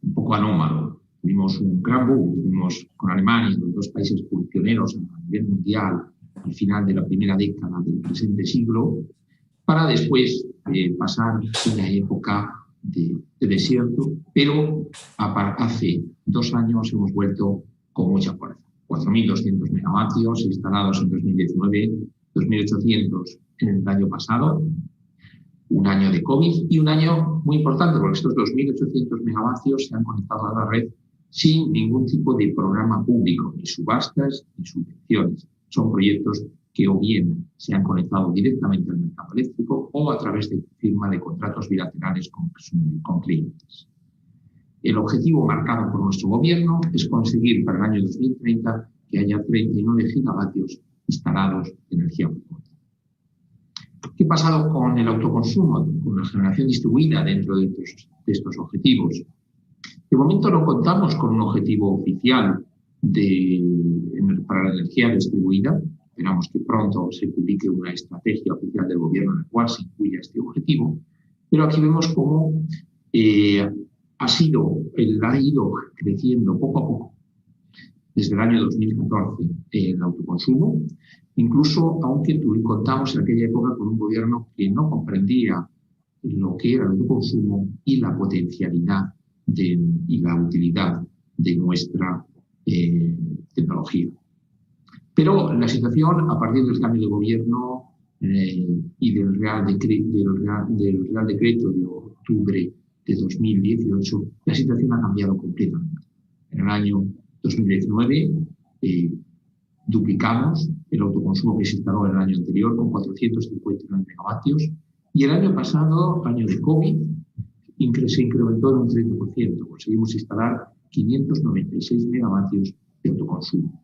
un poco anómalo. Tuvimos un gran boom, tuvimos con Alemania, los dos países pioneros a nivel mundial al final de la primera década del presente siglo, para después pasar una época de desierto, pero hace 2 años hemos vuelto con mucha fuerza. 4.200 megavatios instalados en 2019, 2.800 en el año pasado, un año de COVID y un año muy importante porque estos 2.800 megavatios se han conectado a la red sin ningún tipo de programa público, ni subastas ni subvenciones. Son proyectos que o bien se han conectado directamente al mercado eléctrico o a través de firma de contratos bilaterales con clientes. El objetivo marcado por nuestro gobierno es conseguir para el año 2030 que haya 39 gigavatios instalados de energía fotovoltaica. ¿Qué ha pasado con el autoconsumo, con la generación distribuida dentro de estos objetivos? De momento no contamos con un objetivo oficial para la energía distribuida. Esperamos que pronto se publique una estrategia oficial del gobierno en la cual se incluya este objetivo. Pero aquí vemos cómo ha ido creciendo poco a poco desde el año 2014 el autoconsumo, incluso aunque contamos en aquella época con un gobierno que no comprendía lo que era el autoconsumo y la potencialidad y la utilidad de nuestra tecnología. Pero la situación, a partir del cambio de gobierno y del Real Decreto octubre de 2018, la situación ha cambiado completamente. En el año 2019 duplicamos el autoconsumo que se instaló en el año anterior con 459 megavatios y el año pasado, año de COVID, se incrementó en un 30%. Conseguimos instalar 596 megavatios de autoconsumo.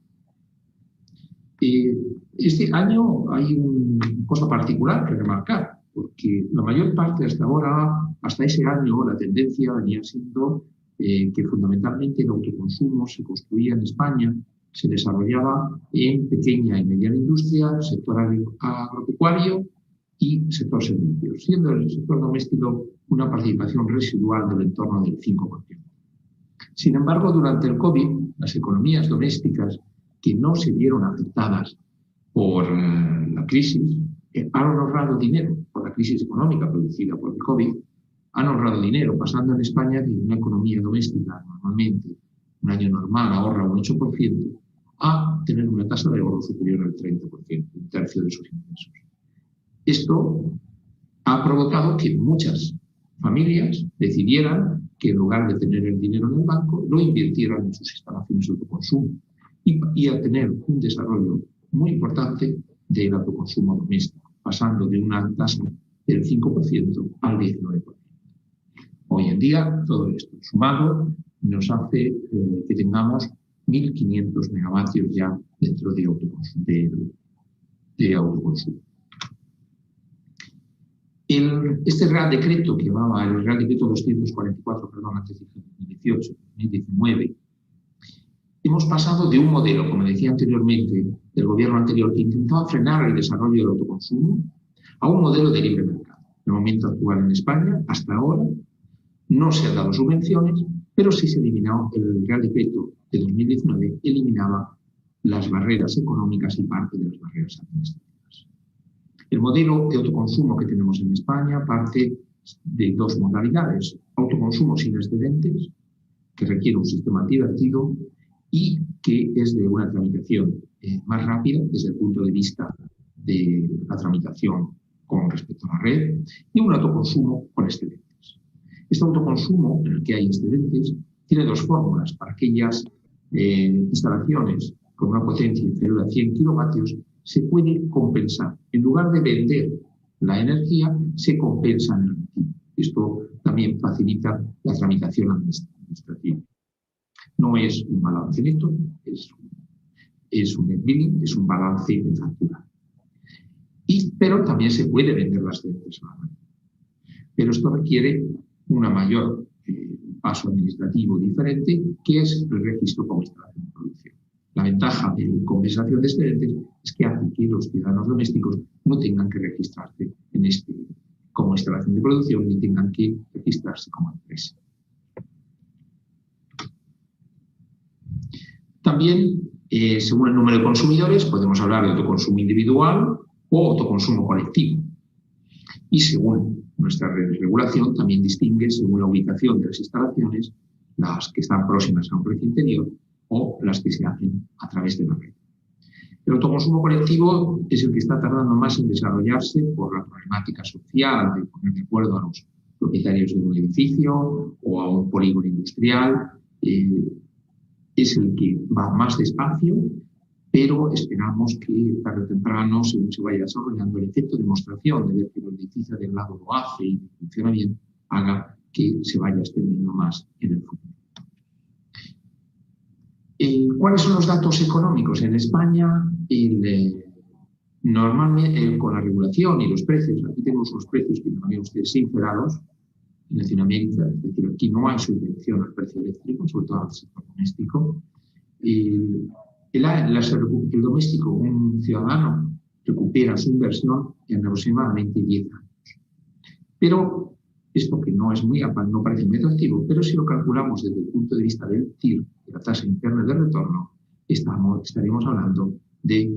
Este año hay una cosa particular que remarcar, porque la mayor parte hasta ahora, hasta ese año, la tendencia venía siendo que fundamentalmente el autoconsumo se construía en España, se desarrollaba en pequeña y mediana industria, sector agropecuario y sector servicios, siendo el sector doméstico una participación residual del entorno del 5%. Sin embargo, durante el COVID, las economías domésticas que no se vieron afectadas por la crisis han ahorrado dinero, por la crisis económica producida por el COVID, han ahorrado dinero, pasando en España de una economía doméstica normalmente, un año normal, ahorra un 8%, a tener una tasa de ahorro superior al 30%, un tercio de sus ingresos. Esto ha provocado que muchas familias decidieran que en lugar de tener el dinero en el banco, lo invirtieran en sus instalaciones de autoconsumo y a tener un desarrollo muy importante del autoconsumo doméstico, pasando de una tasa del 5% al 19%. Hoy en día, todo esto sumado nos hace que tengamos 1.500 megavatios ya dentro de autoconsumo. Este Real Decreto, que llamaba el Real Decreto 244, antes de 2018, 2019, hemos pasado de un modelo, como decía anteriormente, del gobierno anterior, que intentaba frenar el desarrollo del autoconsumo, a un modelo de libre mercado. En el momento actual en España, hasta ahora, no se han dado subvenciones, pero sí se eliminó el Real Decreto de 2019, eliminaba las barreras económicas y parte de las barreras administrativas. El modelo de autoconsumo que tenemos en España parte de dos modalidades: autoconsumo sin excedentes, que requiere un sistema divertido y que es de una tramitación más rápida desde el punto de vista de la tramitación con respecto a la red, y un autoconsumo con excedentes. Este autoconsumo, en el que hay excedentes, tiene dos fórmulas. Para aquellas instalaciones con una potencia inferior a 100 kilovatios, se puede compensar. En lugar de vender la energía, se compensa en el mercado. Esto también facilita la tramitación administrativa. No es un balance neto, es un net billing, es un balance de factura. Pero también se puede vender las excedentes. Pero esto requiere una mayor paso administrativo diferente, que es el registro como instalación de producción. La ventaja de compensación de excedentes es que hace que los ciudadanos domésticos no tengan que registrarse como instalación de producción ni tengan que registrarse como empresa. También, según el número de consumidores, podemos hablar de autoconsumo individual o autoconsumo colectivo. Y según nuestra regulación, también distingue según la ubicación de las instalaciones, las que están próximas a un red interior o las que se hacen a través de la red. El autoconsumo colectivo es el que está tardando más en desarrollarse por la problemática social de poner de acuerdo a los propietarios de un edificio o a un polígono industrial. Es el que va más despacio, pero esperamos que tarde o temprano, según se vaya desarrollando, el efecto de demostración de ver que el edificio del lado lo hace y funciona bien, haga que se vaya extendiendo más en el futuro. ¿Cuáles son los datos económicos? En España, normalmente con la regulación y los precios, aquí tenemos los precios que también ustedes sincerados en Latinoamérica, es decir, aquí no hay subvención al precio eléctrico, sobre todo al sector doméstico. El doméstico, un ciudadano, recupera su inversión en aproximadamente 10 años. Pero esto que no es no parece muy atractivo, pero si lo calculamos desde el punto de vista del TIR, de la tasa interna de retorno, estaremos hablando de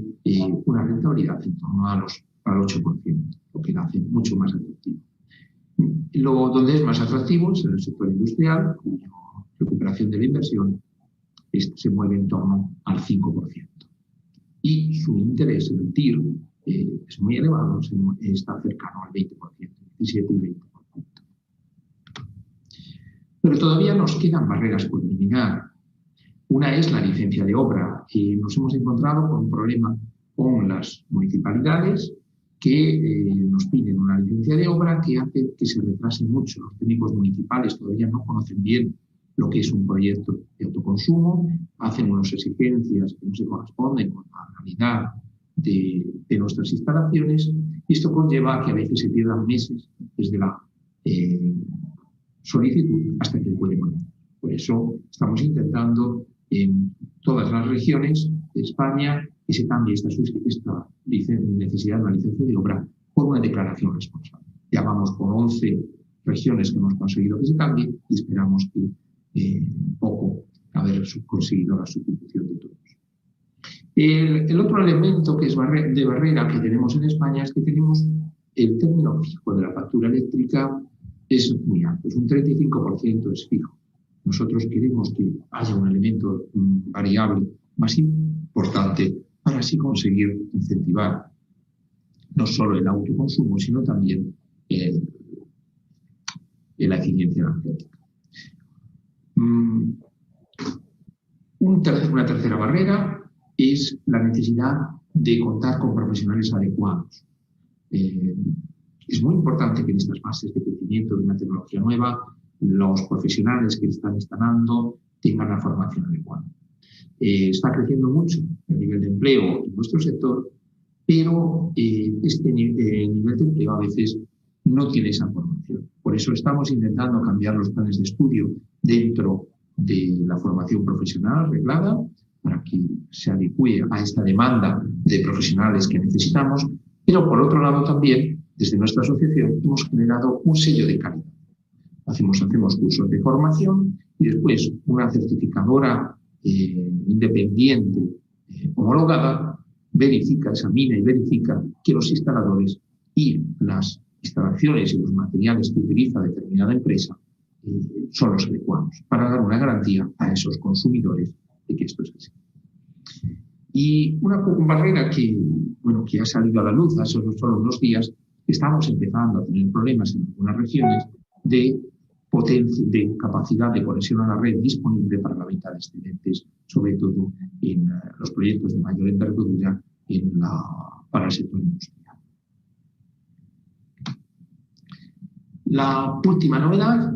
una rentabilidad en torno al 8%, lo que la hace mucho más atractivo. Donde es más atractivo es en el sector industrial, cuya recuperación de la inversión se mueve en torno al 5%. Y su interés en el TIR es muy elevado, está cercano al 20%, 17 y 20%. Pero todavía nos quedan barreras por eliminar. Una es la licencia de obra. Nos hemos encontrado con un problema con las municipalidades que nos piden una licencia de obra que hace que se retrase mucho. Los técnicos municipales todavía no conocen bien lo que es un proyecto de autoconsumo, hacen unas exigencias que no se corresponden con la realidad de nuestras instalaciones, y esto conlleva a que a veces se pierdan meses desde la solicitud hasta que puede poner. Por eso estamos intentando en todas las regiones de España que se cambie esta necesidad de una licencia de obra por una declaración responsable. Ya vamos por 11 regiones que hemos conseguido que se cambie y esperamos que poco haber conseguido la sustitución de todos. El otro elemento que es de barrera que tenemos en España es que tenemos el término fijo de la factura eléctrica es muy alto, es un 35% es fijo. Nosotros queremos que haya un elemento variable más importante para así conseguir incentivar no solo el autoconsumo, sino también la eficiencia energética. Una tercera barrera es la necesidad de contar con profesionales adecuados. Es muy importante que en estas fases de crecimiento de una tecnología nueva los profesionales que están instalando tengan la formación adecuada. Está creciendo mucho el nivel de empleo en nuestro sector, pero este nivel de empleo a veces no tiene esa formación. Por eso estamos intentando cambiar los planes de estudio dentro de la formación profesional reglada para que se adecue a esta demanda de profesionales que necesitamos, pero por otro lado también, desde nuestra asociación, hemos generado un sello de calidad. Hacemos cursos de formación y después una certificadora independiente homologada verifica, examina y verifica que los instaladores y las instalaciones y los materiales que utiliza determinada empresa son los adecuados para dar una garantía a esos consumidores de que esto es así. Y una barrera que ha salido a la luz hace solo unos días, estamos empezando a tener problemas en algunas regiones de capacidad de conexión a la red disponible para la venta de excedentes, sobre todo en los proyectos de mayor envergadura para el sector industrial. La última novedad,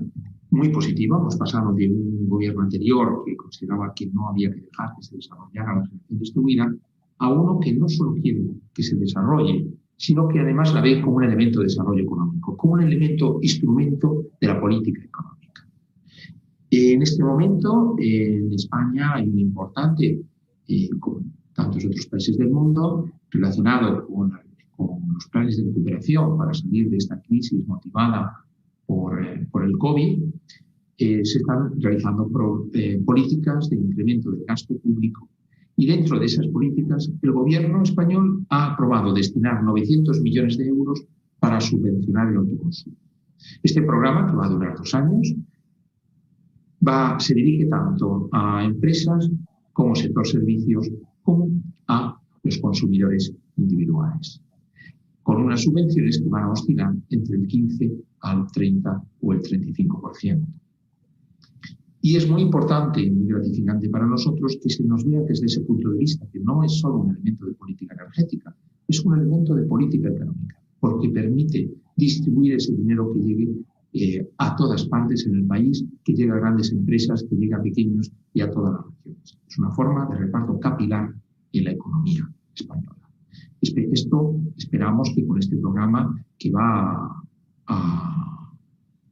muy positiva, hemos pasado de un gobierno anterior que consideraba que no había que dejar que se desarrollara la generación distribuida a uno que no solo quiere que se desarrolle, sino que además la ve como un elemento de desarrollo económico, como un elemento, instrumento de la política económica. En este momento, en España hay un importante, con tantos otros países del mundo, relacionado con los planes de recuperación para salir de esta crisis motivada por el COVID, se están realizando políticas de incremento del gasto público. Y dentro de esas políticas, el gobierno español ha aprobado destinar 900 millones de euros para subvencionar el autoconsumo. Este programa, que va a durar 2 años, se dirige tanto a empresas como sector servicios, como a los consumidores individuales, con unas subvenciones que van a oscilar entre el 15 al 30 o el 35%. Y es muy importante y muy gratificante para nosotros que se nos vea desde ese punto de vista, que no es solo un elemento de política energética, es un elemento de política económica, porque permite distribuir ese dinero que llegue a todas partes en el país, que llegue a grandes empresas, que llegue a pequeños y a todas las regiones. Es una forma de reparto capilar en la economía española. Esto esperamos que con este programa que va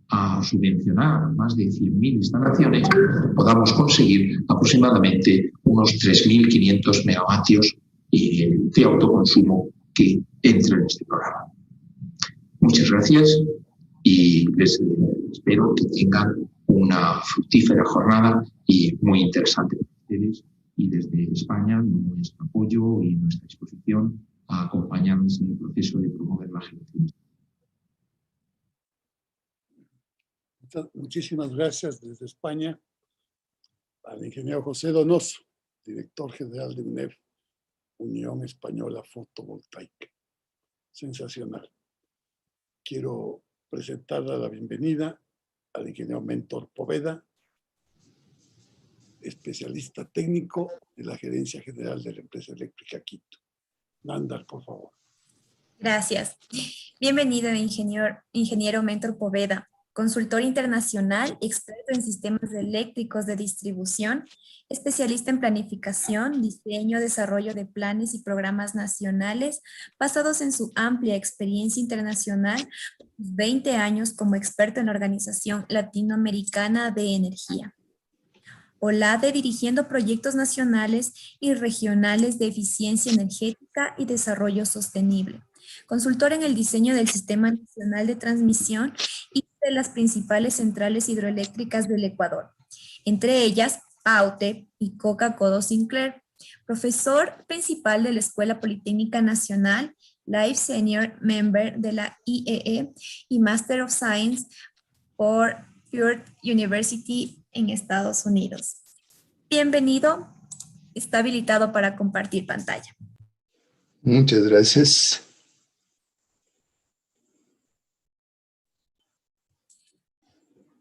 a subvencionar más de 100.000 instalaciones, podamos conseguir aproximadamente unos 3.500 megavatios de autoconsumo que entren en este programa. Muchas gracias y les espero que tengan una fructífera jornada y muy interesante para ustedes. Y desde España, nuestro apoyo y nuestra disposición a acompañarles en el proceso de promover la generación. Muchísimas gracias desde España al ingeniero José Donoso, director general de UNEV, Unión Española Fotovoltaica. Sensacional. Quiero presentarle la bienvenida al ingeniero Mentor Poveda, especialista técnico de la Gerencia General de la Empresa Eléctrica Quito. Nándar, por favor. Gracias. Bienvenido, ingeniero Mentor Poveda, consultor internacional, experto en sistemas eléctricos de distribución, especialista en planificación, diseño, desarrollo de planes y programas nacionales, basados en su amplia experiencia internacional, 20 años como experto en la Organización Latinoamericana de Energía. OLADE, dirigiendo proyectos nacionales y regionales de eficiencia energética y desarrollo sostenible. Consultor en el diseño del Sistema Nacional de Transmisión y de las principales centrales hidroeléctricas del Ecuador, entre ellas Paute y Coca-Cola Sinclair. Profesor principal de la Escuela Politécnica Nacional, Life Senior Member de la IEE y Master of Science por Purdue University en Estados Unidos. Bienvenido, está habilitado para compartir pantalla. Muchas gracias.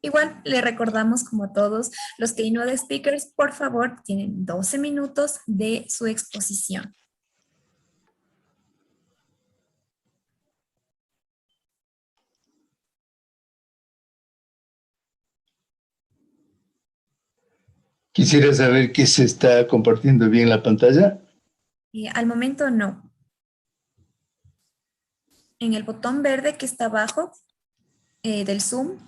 Igual le recordamos, como todos los keynote speakers, por favor, tienen 12 minutos de su exposición. Quisiera saber que se está compartiendo bien la pantalla. Al momento no. En el botón verde que está abajo del Zoom,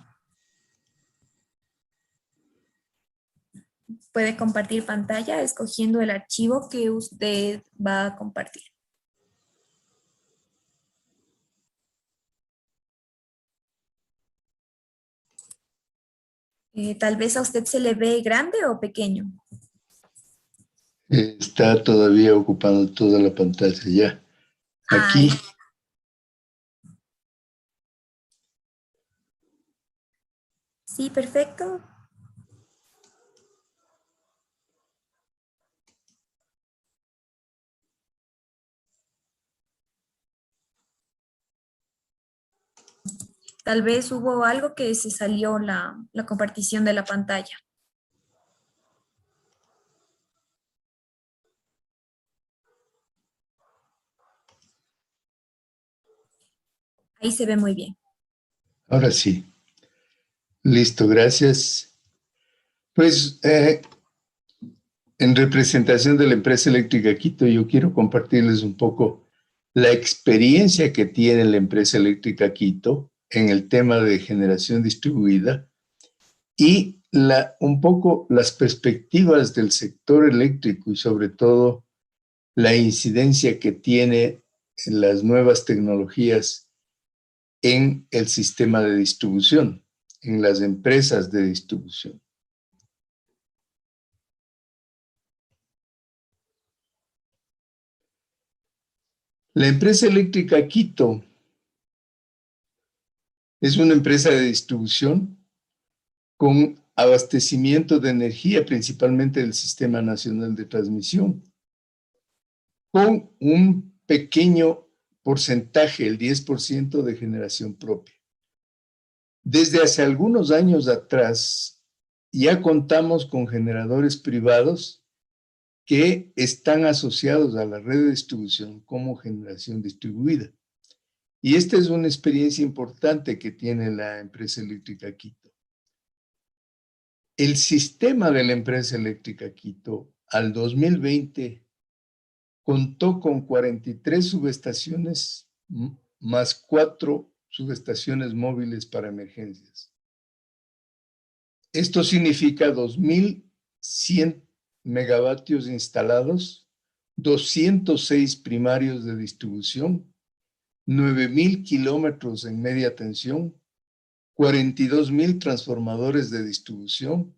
puede compartir pantalla escogiendo el archivo que usted va a compartir. Tal vez a usted se le ve grande o pequeño. Está todavía ocupando toda la pantalla ya. Aquí. Sí, perfecto. Tal vez hubo algo que se salió la compartición de la pantalla. Ahí se ve muy bien. Ahora sí. Listo, gracias. Pues en representación de la empresa eléctrica Quito, yo quiero compartirles un poco la experiencia que tiene la empresa eléctrica Quito en el tema de generación distribuida y un poco las perspectivas del sector eléctrico y sobre todo la incidencia que tiene en las nuevas tecnologías en el sistema de distribución, en las empresas de distribución. La empresa eléctrica Quito es una empresa de distribución con abastecimiento de energía, principalmente del Sistema Nacional de Transmisión, con un pequeño porcentaje, el 10% de generación propia. Desde hace algunos años atrás, ya contamos con generadores privados que están asociados a la red de distribución como generación distribuida. Y esta es una experiencia importante que tiene la empresa eléctrica Quito. El sistema de la empresa eléctrica Quito al 2020 contó con 43 subestaciones más 4 subestaciones móviles para emergencias. Esto significa 2.100 megavatios instalados, 206 primarios de distribución, 9.000 kilómetros en media tensión, 42.000 transformadores de distribución,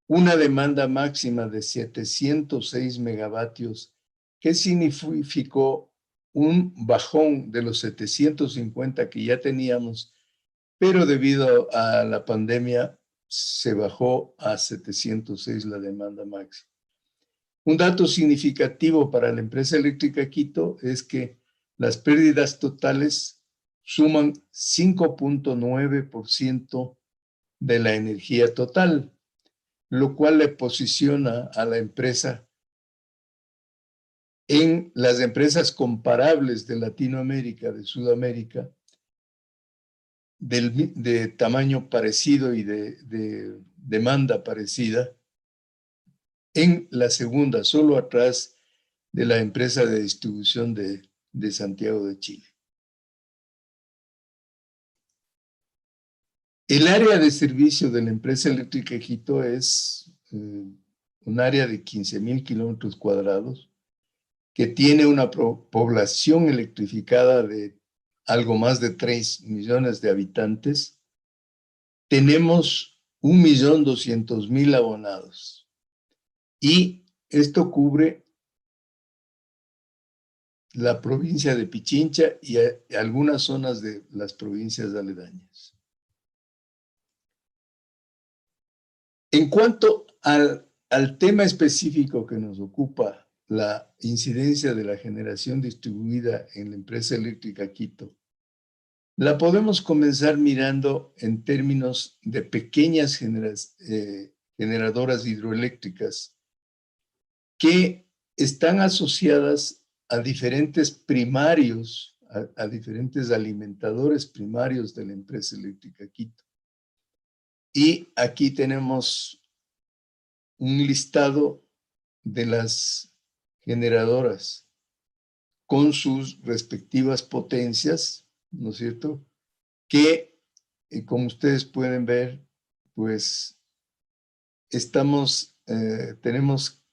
una demanda máxima de 706 megavatios, que significó un bajón de los 750 que ya teníamos, pero debido a la pandemia se bajó a 706 la demanda máxima. Un dato significativo para la empresa eléctrica Quito es que las pérdidas totales suman 5.9% de la energía total, lo cual le posiciona a la empresa en las empresas comparables de Latinoamérica, de Sudamérica, de tamaño parecido y de demanda parecida, en la segunda, solo atrás de la empresa de distribución de Santiago de Chile. El área de servicio de la empresa eléctrica Quito es un área de 15,000 kilómetros cuadrados que tiene una población electrificada de algo más de 3 millones de habitantes. Tenemos 1.200.000 abonados y esto cubre la provincia de Pichincha y algunas zonas de las provincias aledañas. En cuanto al tema específico que nos ocupa, la incidencia de la generación distribuida en la empresa eléctrica Quito, la podemos comenzar mirando en términos de pequeñas generadoras hidroeléctricas que están asociadas a diferentes primarios, a diferentes alimentadores primarios de la empresa eléctrica Quito. Y aquí tenemos un listado de las generadoras con sus respectivas potencias, ¿no es cierto? Que, como ustedes pueden ver, pues tenemos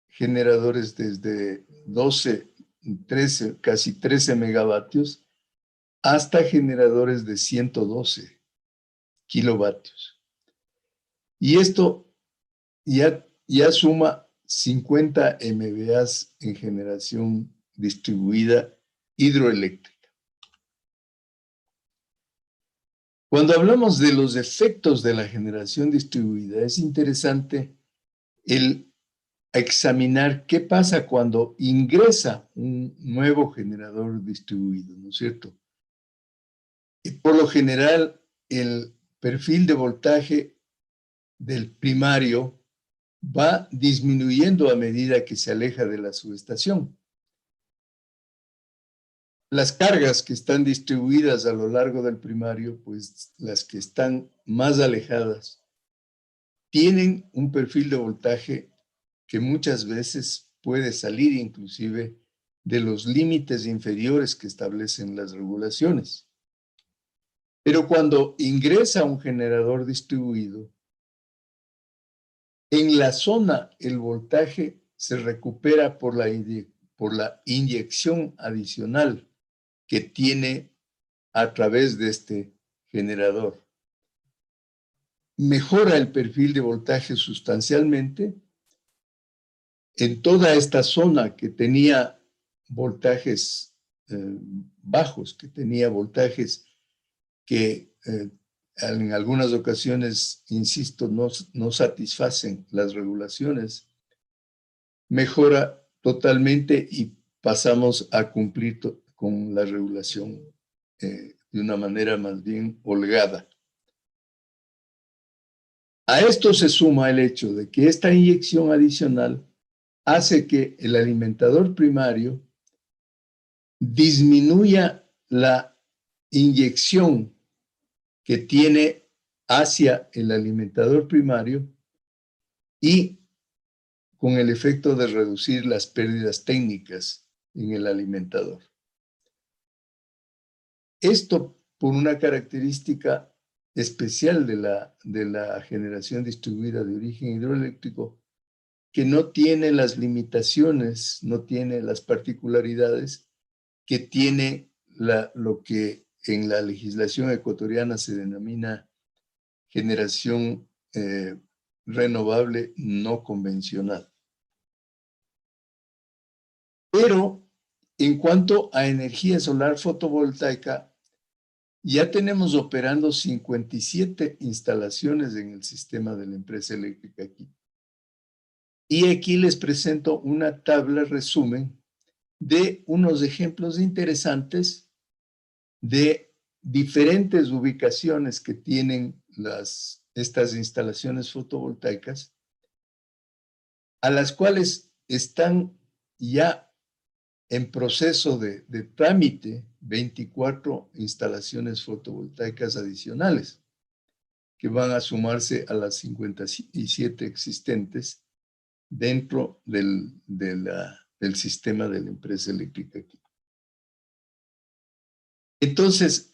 generadores desde 12, 13, casi 13 megavatios hasta generadores de 112 kilovatios. Y esto ya suma 50 MVAs en generación distribuida hidroeléctrica. Cuando hablamos de los efectos de la generación distribuida, es interesante el examinar qué pasa cuando ingresa un nuevo generador distribuido, ¿no es cierto? Y por lo general, el perfil de voltaje del primario va disminuyendo a medida que se aleja de la subestación. Las cargas que están distribuidas a lo largo del primario, pues las que están más alejadas, tienen un perfil de voltaje que muchas veces puede salir inclusive de los límites inferiores que establecen las regulaciones. Pero cuando ingresa un generador distribuido, en la zona el voltaje se recupera por la inyección adicional que tiene a través de este generador. Mejora el perfil de voltaje sustancialmente. En toda esta zona que tenía voltajes bajos, que tenía voltajes que en algunas ocasiones, insisto, no satisfacen las regulaciones, mejora totalmente y pasamos a cumplir con la regulación de una manera más bien holgada. A esto se suma el hecho de que esta inyección adicional hace que el alimentador primario disminuya la inyección que tiene hacia el alimentador primario y con el efecto de reducir las pérdidas técnicas en el alimentador. Esto por una característica especial de la generación distribuida de origen hidroeléctrico, que no tiene las limitaciones, no tiene las particularidades que tiene lo que en la legislación ecuatoriana se denomina generación renovable no convencional. Pero en cuanto a energía solar fotovoltaica, ya tenemos operando 57 instalaciones en el sistema de la empresa eléctrica aquí. Y aquí les presento una tabla resumen de unos ejemplos interesantes de diferentes ubicaciones que tienen estas instalaciones fotovoltaicas, a las cuales están ya en proceso de trámite 24 instalaciones fotovoltaicas adicionales, que van a sumarse a las 57 existentes dentro del sistema de la empresa eléctrica aquí. Entonces,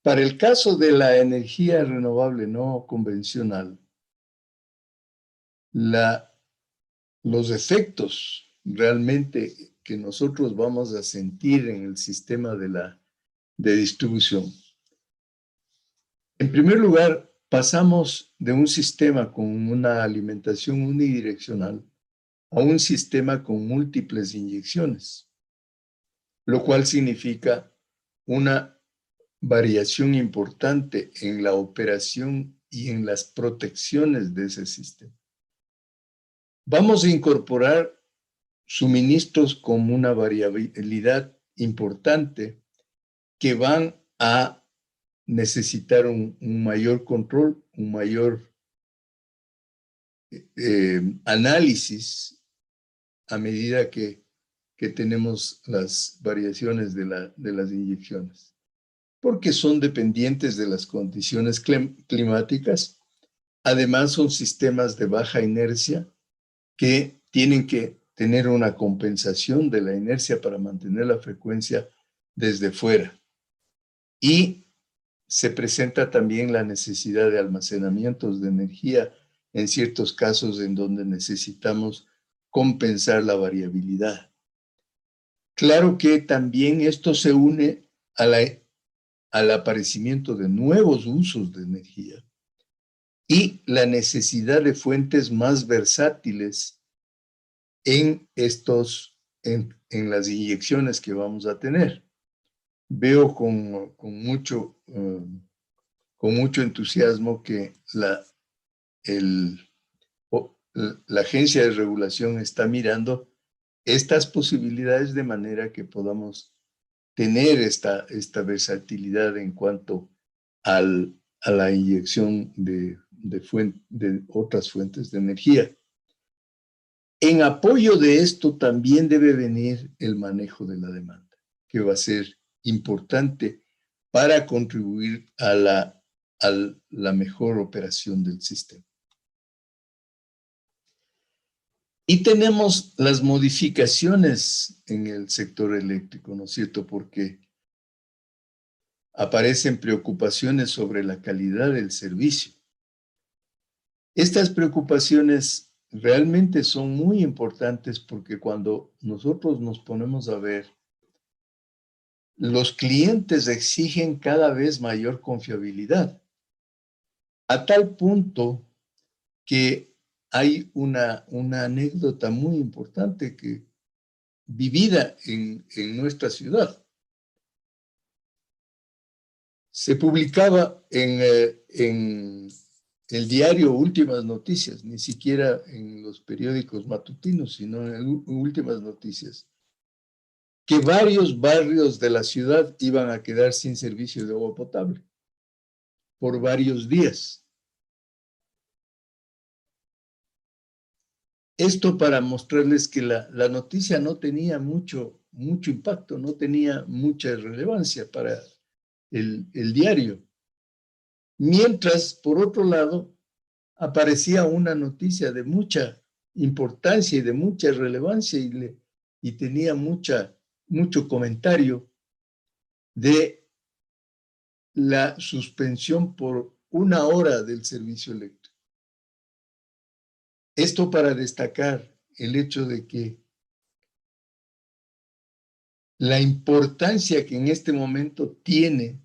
para el caso de la energía renovable no convencional, los efectos realmente que nosotros vamos a sentir en el sistema de distribución. En primer lugar, pasamos de un sistema con una alimentación unidireccional a un sistema con múltiples inyecciones, lo cual significa una variación importante en la operación y en las protecciones de ese sistema. Vamos a incorporar suministros con una variabilidad importante que van a necesitar un mayor control, un mayor análisis a medida que tenemos las variaciones de las inyecciones, porque son dependientes de las condiciones climáticas. Además, son sistemas de baja inercia que tienen que tener una compensación de la inercia para mantener la frecuencia desde fuera. Y se presenta también la necesidad de almacenamientos de energía en ciertos casos en donde necesitamos compensar la variabilidad. Claro que también esto se une al aparecimiento de nuevos usos de energía y la necesidad de fuentes más versátiles en las inyecciones que vamos a tener. Veo con mucho entusiasmo que la Agencia de Regulación está mirando estas posibilidades de manera que podamos tener esta versatilidad en cuanto a la inyección de otras fuentes de energía. En apoyo de esto también debe venir el manejo de la demanda, que va a ser importante para contribuir a la mejor operación del sistema. Y tenemos las modificaciones en el sector eléctrico, ¿no es cierto? Porque aparecen preocupaciones sobre la calidad del servicio. Estas preocupaciones realmente son muy importantes porque cuando nosotros nos ponemos a ver, los clientes exigen cada vez mayor confiabilidad, a tal punto que hay una anécdota muy importante vivida en nuestra ciudad. Se publicaba en el diario Últimas Noticias, ni siquiera en los periódicos matutinos, sino en Últimas Noticias, que varios barrios de la ciudad iban a quedar sin servicio de agua potable por varios días. Esto para mostrarles que la noticia no tenía mucho impacto, no tenía mucha relevancia para el diario. Mientras, por otro lado, aparecía una noticia de mucha importancia y de mucha relevancia y tenía mucho comentario de la suspensión por 1 hora del servicio eléctrico. Esto para destacar el hecho de que la importancia que en este momento tiene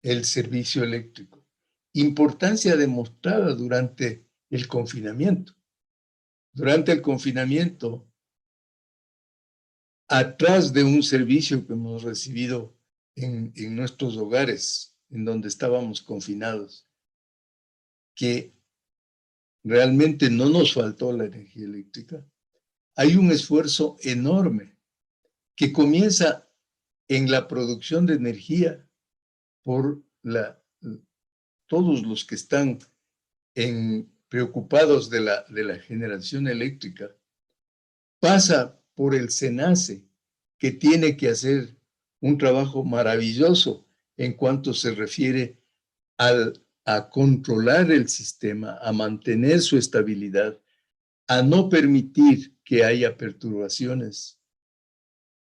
el servicio eléctrico, importancia demostrada durante el confinamiento. Durante el confinamiento, atrás de un servicio que hemos recibido en nuestros hogares, en donde estábamos confinados, que realmente no nos faltó la energía eléctrica, hay un esfuerzo enorme que comienza en la producción de energía por todos los que están preocupados de la generación eléctrica, pasa por el SENACE, que tiene que hacer un trabajo maravilloso en cuanto se refiere a controlar el sistema, a mantener su estabilidad, a no permitir que haya perturbaciones,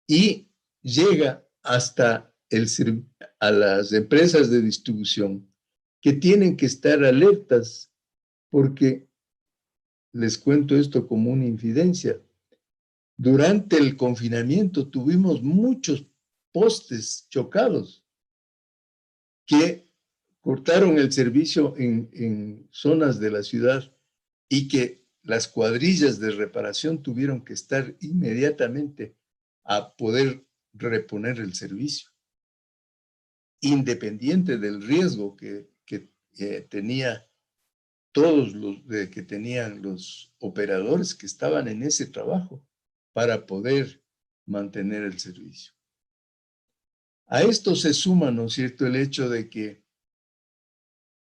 y llega hasta a las empresas de distribución, que tienen que estar alertas, porque les cuento esto como una infidencia. Durante el confinamiento tuvimos muchos postes chocados que cortaron el servicio en zonas de la ciudad, y que las cuadrillas de reparación tuvieron que estar inmediatamente a poder reponer el servicio, independiente del riesgo que tenía que tenían los operadores que estaban en ese trabajo para poder mantener el servicio. A esto se suma, ¿no es cierto?, el hecho de que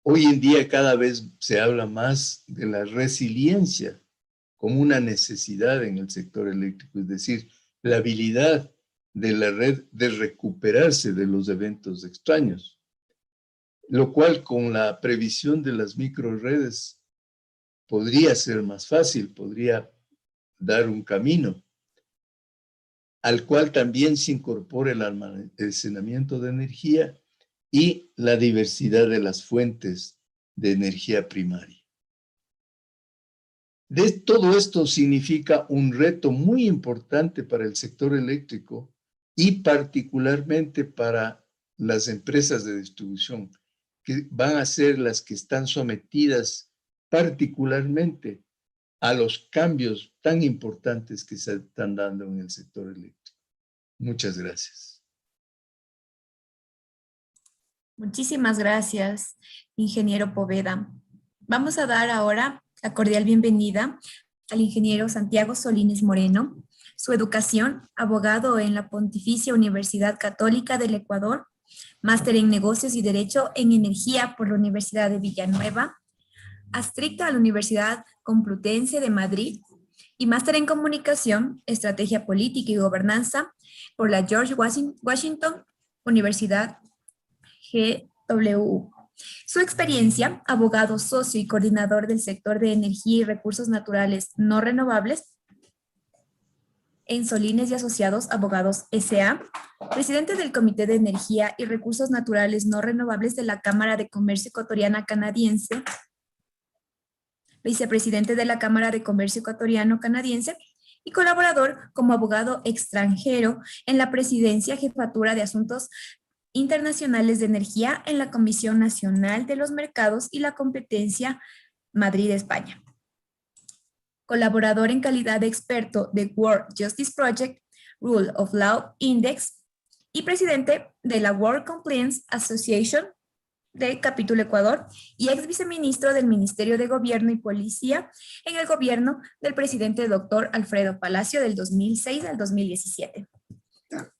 hoy en día cada vez se habla más de la resiliencia como una necesidad en el sector eléctrico, es decir, la habilidad de la red de recuperarse de los eventos extraños, lo cual con la previsión de las microredes podría ser más fácil, podría dar un camino, al cual también se incorpora el almacenamiento de energía y la diversidad de las fuentes de energía primaria. Todo esto significa un reto muy importante para el sector eléctrico y particularmente para las empresas de distribución, que van a ser las que están sometidas particularmente a los cambios tan importantes que se están dando en el sector eléctrico. Muchas gracias. Muchísimas gracias, ingeniero Poveda. Vamos a dar ahora la cordial bienvenida al ingeniero Santiago Solines Moreno. Su educación, abogado en la Pontificia Universidad Católica del Ecuador, máster en Negocios y Derecho en Energía por la Universidad de Villanueva, adscrita a la Universidad Complutense de Madrid y máster en Comunicación, Estrategia Política y Gobernanza por la George Washington Universidad GWU. Su experiencia, abogado, socio y coordinador del sector de energía y recursos naturales no renovables en Solines y Asociados Abogados S.A., presidente del Comité de Energía y Recursos Naturales no renovables de la Cámara de Comercio Ecuatoriana Canadiense, vicepresidente de la Cámara de Comercio Ecuatoriano Canadiense y colaborador como abogado extranjero en la Presidencia Jefatura de Asuntos Internacionales de Energía en la Comisión Nacional de los Mercados y la Competencia, Madrid, España. Colaborador en calidad de experto de World Justice Project, Rule of Law Index y presidente de la World Compliance Association de Capítulo Ecuador y ex viceministro del Ministerio de Gobierno y Policía en el gobierno del presidente Dr. Alfredo Palacio del 2006 al 2017.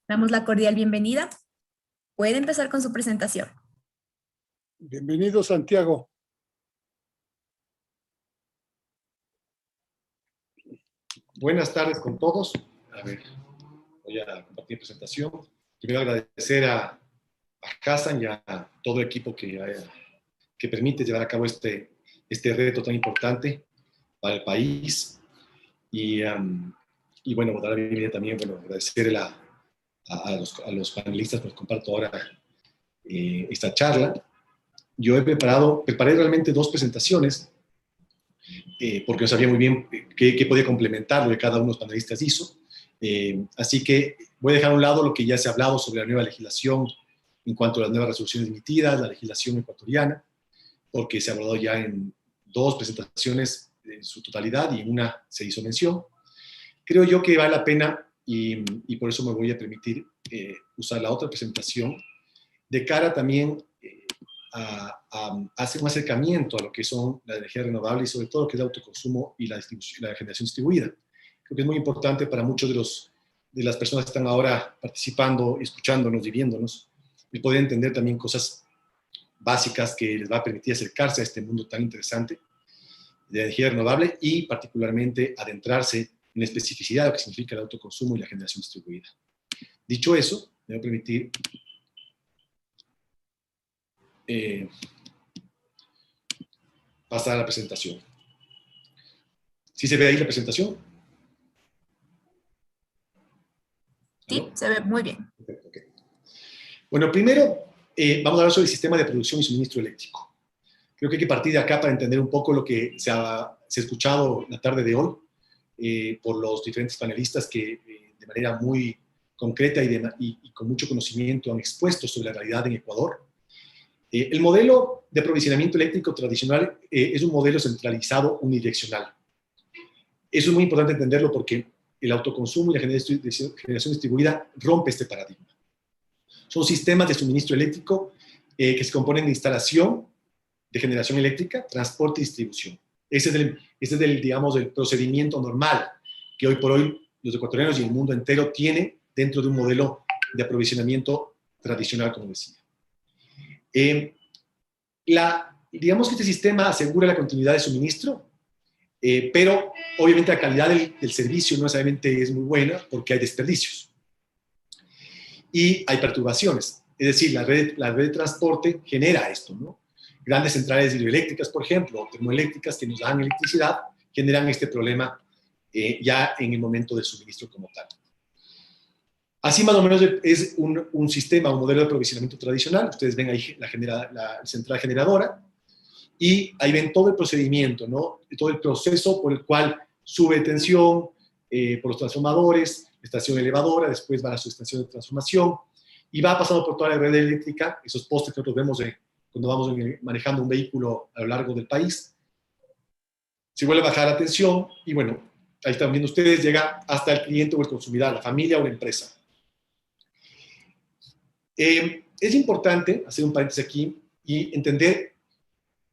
Damos la cordial bienvenida. Puede empezar con su presentación. Bienvenido, Santiago. Buenas tardes con todos. A ver, voy a compartir presentación. Quiero agradecer a Hassan y a todo el equipo que permite llevar a cabo este reto tan importante para el país. Y bueno, dar la bienvenida también, agradecer a los panelistas que nos comparto ahora esta charla. Yo preparé realmente dos presentaciones porque no sabía muy bien qué podía complementar lo que cada uno de los panelistas hizo. Así que voy a dejar a un lado lo que ya se ha hablado sobre la nueva legislación en cuanto a las nuevas resoluciones emitidas, la legislación ecuatoriana, porque se ha hablado ya en dos presentaciones en su totalidad y en una se hizo mención. Creo yo que vale la pena y por eso me voy a permitir usar la otra presentación de cara también a hacer un acercamiento a lo que son las energías renovables y sobre todo lo que es el autoconsumo y la generación distribuida. Creo que es muy importante para muchos de las personas que están ahora participando, escuchándonos y viéndonos, y poder entender también cosas básicas que les va a permitir acercarse a este mundo tan interesante de energía renovable y particularmente adentrarse en la especificidad de lo que significa el autoconsumo y la generación distribuida. Dicho eso, me voy a permitir pasar a la presentación. ¿Sí se ve ahí la presentación? Sí, se ve muy bien. Okay. Bueno, primero vamos a hablar sobre el sistema de producción y suministro eléctrico. Creo que hay que partir de acá para entender un poco lo que se ha escuchado la tarde de hoy por los diferentes panelistas que de manera muy concreta y con mucho conocimiento han expuesto sobre la realidad en Ecuador. El modelo de aprovisionamiento eléctrico tradicional es un modelo centralizado unidireccional. Eso es muy importante entenderlo porque el autoconsumo y la generación distribuida rompe este paradigma. Son sistemas de suministro eléctrico que se componen de instalación de generación eléctrica, transporte y distribución. Ese es digamos, el procedimiento normal que hoy por hoy los ecuatorianos y el mundo entero tiene dentro de un modelo de aprovisionamiento tradicional, como decía. Digamos que este sistema asegura la continuidad de suministro, pero obviamente la calidad del servicio no necesariamente es muy buena porque hay desperdicios y hay perturbaciones. Es decir, la red de transporte genera esto, ¿no? Grandes centrales hidroeléctricas, por ejemplo, o termoeléctricas que nos dan electricidad, generan este problema ya en el momento del suministro como tal. Así más o menos es un sistema, un modelo de aprovisionamiento tradicional. Ustedes ven ahí la central generadora y ahí ven todo el procedimiento, ¿no? Todo el proceso por el cual sube tensión por los transformadores, estación elevadora, después va a su estación de transformación y va pasando por toda la red eléctrica, esos postes que nosotros vemos cuando vamos manejando un vehículo a lo largo del país. Se vuelve a bajar la tensión y bueno, ahí están viendo ustedes, llega hasta el cliente o el consumidor, la familia o la empresa. Es importante hacer un paréntesis aquí y entender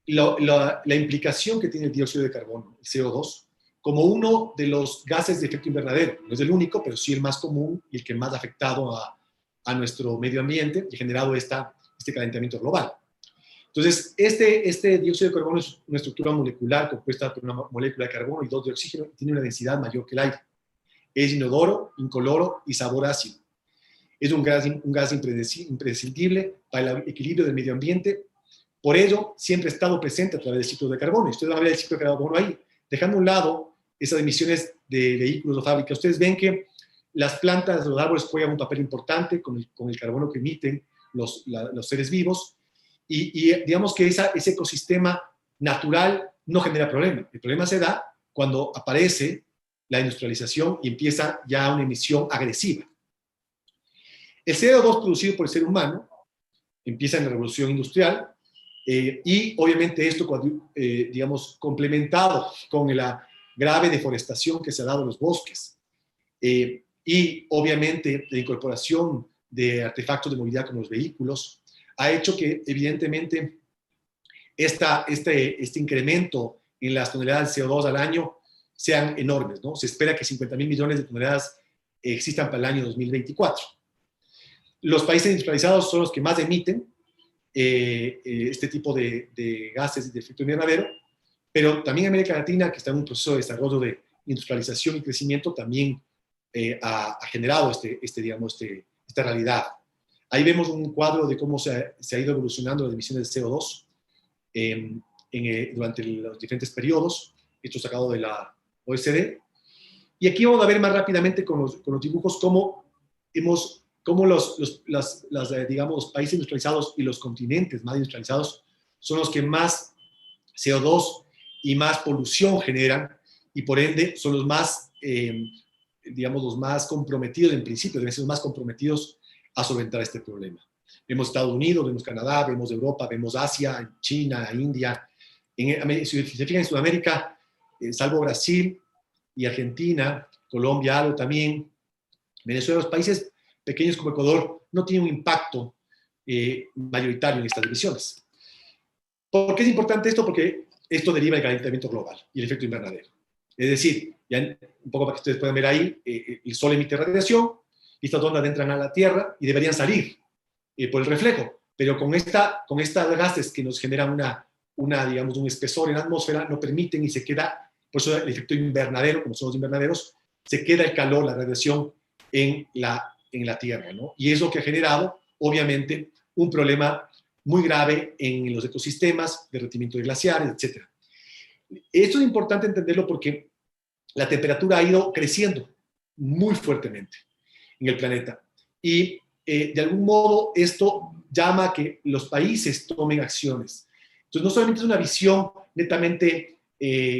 la implicación que tiene el dióxido de carbono, el CO2, como uno de los gases de efecto invernadero. No es el único, pero sí el más común y el que más ha afectado a nuestro medio ambiente y ha generado este calentamiento global. Entonces, este dióxido de carbono es una estructura molecular compuesta por una molécula de carbono y 2 de oxígeno y tiene una densidad mayor que el aire. Es inodoro, incoloro y sabor ácido. Es un gas imprescindible para el equilibrio del medio ambiente. Por ello, siempre ha estado presente a través del ciclo de carbono. Ustedes van a ver el ciclo de carbono ahí. Dejando a un lado esas emisiones de vehículos o fábricas, ustedes ven que las plantas, los árboles juegan un papel importante con el carbono que emiten los seres vivos. Y digamos que ese ecosistema natural no genera problema. El problema se da cuando aparece la industrialización y empieza ya una emisión agresiva. El CO2 producido por el ser humano empieza en la revolución industrial y obviamente esto, digamos, complementado con la grave deforestación que se ha dado en los bosques y obviamente la incorporación de artefactos de movilidad como los vehículos, ha hecho que evidentemente este incremento en las toneladas de CO2 al año sean enormes, ¿no? Se espera que 50.000 millones de toneladas existan para el año 2024. Los países industrializados son los que más emiten este tipo de gases de efecto invernadero, pero también América Latina, que está en un proceso de desarrollo de industrialización y crecimiento, también ha generado esta realidad. Ahí vemos un cuadro de cómo se ha ido evolucionando las emisiones de CO2 durante los diferentes periodos, esto sacado de la OECD. Y aquí vamos a ver más rápidamente con los dibujos cómo los países industrializados y los continentes más industrializados son los que más CO2 y más polución generan y por ende son los más, los más comprometidos en principio, deben ser los más comprometidos a solventar este problema. Vemos Estados Unidos, vemos Canadá, vemos Europa, vemos Asia, China, India. Si se fijan en Sudamérica, salvo Brasil y Argentina, Colombia, algo también, Venezuela, los países pequeños como Ecuador no tienen un impacto mayoritario en estas emisiones. ¿Por qué es importante esto? Porque esto deriva del calentamiento global y el efecto invernadero. Es decir, ya un poco para que ustedes puedan ver ahí, el Sol emite radiación, y estas ondas entran a la Tierra y deberían salir. por el reflejo, pero con estas gases que nos generan digamos, un espesor en la atmósfera, no permiten y se queda, por eso el efecto invernadero, como son los invernaderos, se queda el calor, la radiación en la Tierra, ¿no? Y es lo que ha generado, obviamente, un problema muy grave en los ecosistemas, derretimiento de glaciares, etc. Esto es importante entenderlo porque la temperatura ha ido creciendo muy fuertemente en el planeta. Y de algún modo esto llama a que los países tomen acciones. Entonces no solamente es una visión netamente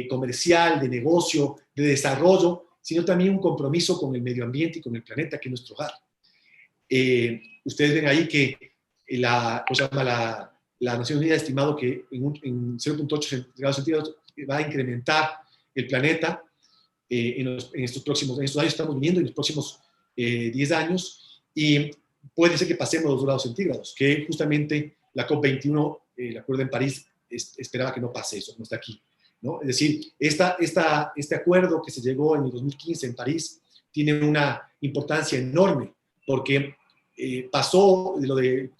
comercial, de negocio, de desarrollo, sino también un compromiso con el medio ambiente y con el planeta, que es nuestro hogar. Ustedes ven ahí que la Naciones Unidas ha estimado que en 0.8 grados centígrados va a incrementar el planeta en estos años estamos viviendo, en los próximos 10 años, y puede ser que pasemos los 2 grados centígrados, que justamente la COP21, el acuerdo en París, esperaba que no pase eso, no está aquí, ¿no? Es decir, este acuerdo que se llegó en el 2015 en París tiene una importancia enorme, porque pasó de lo del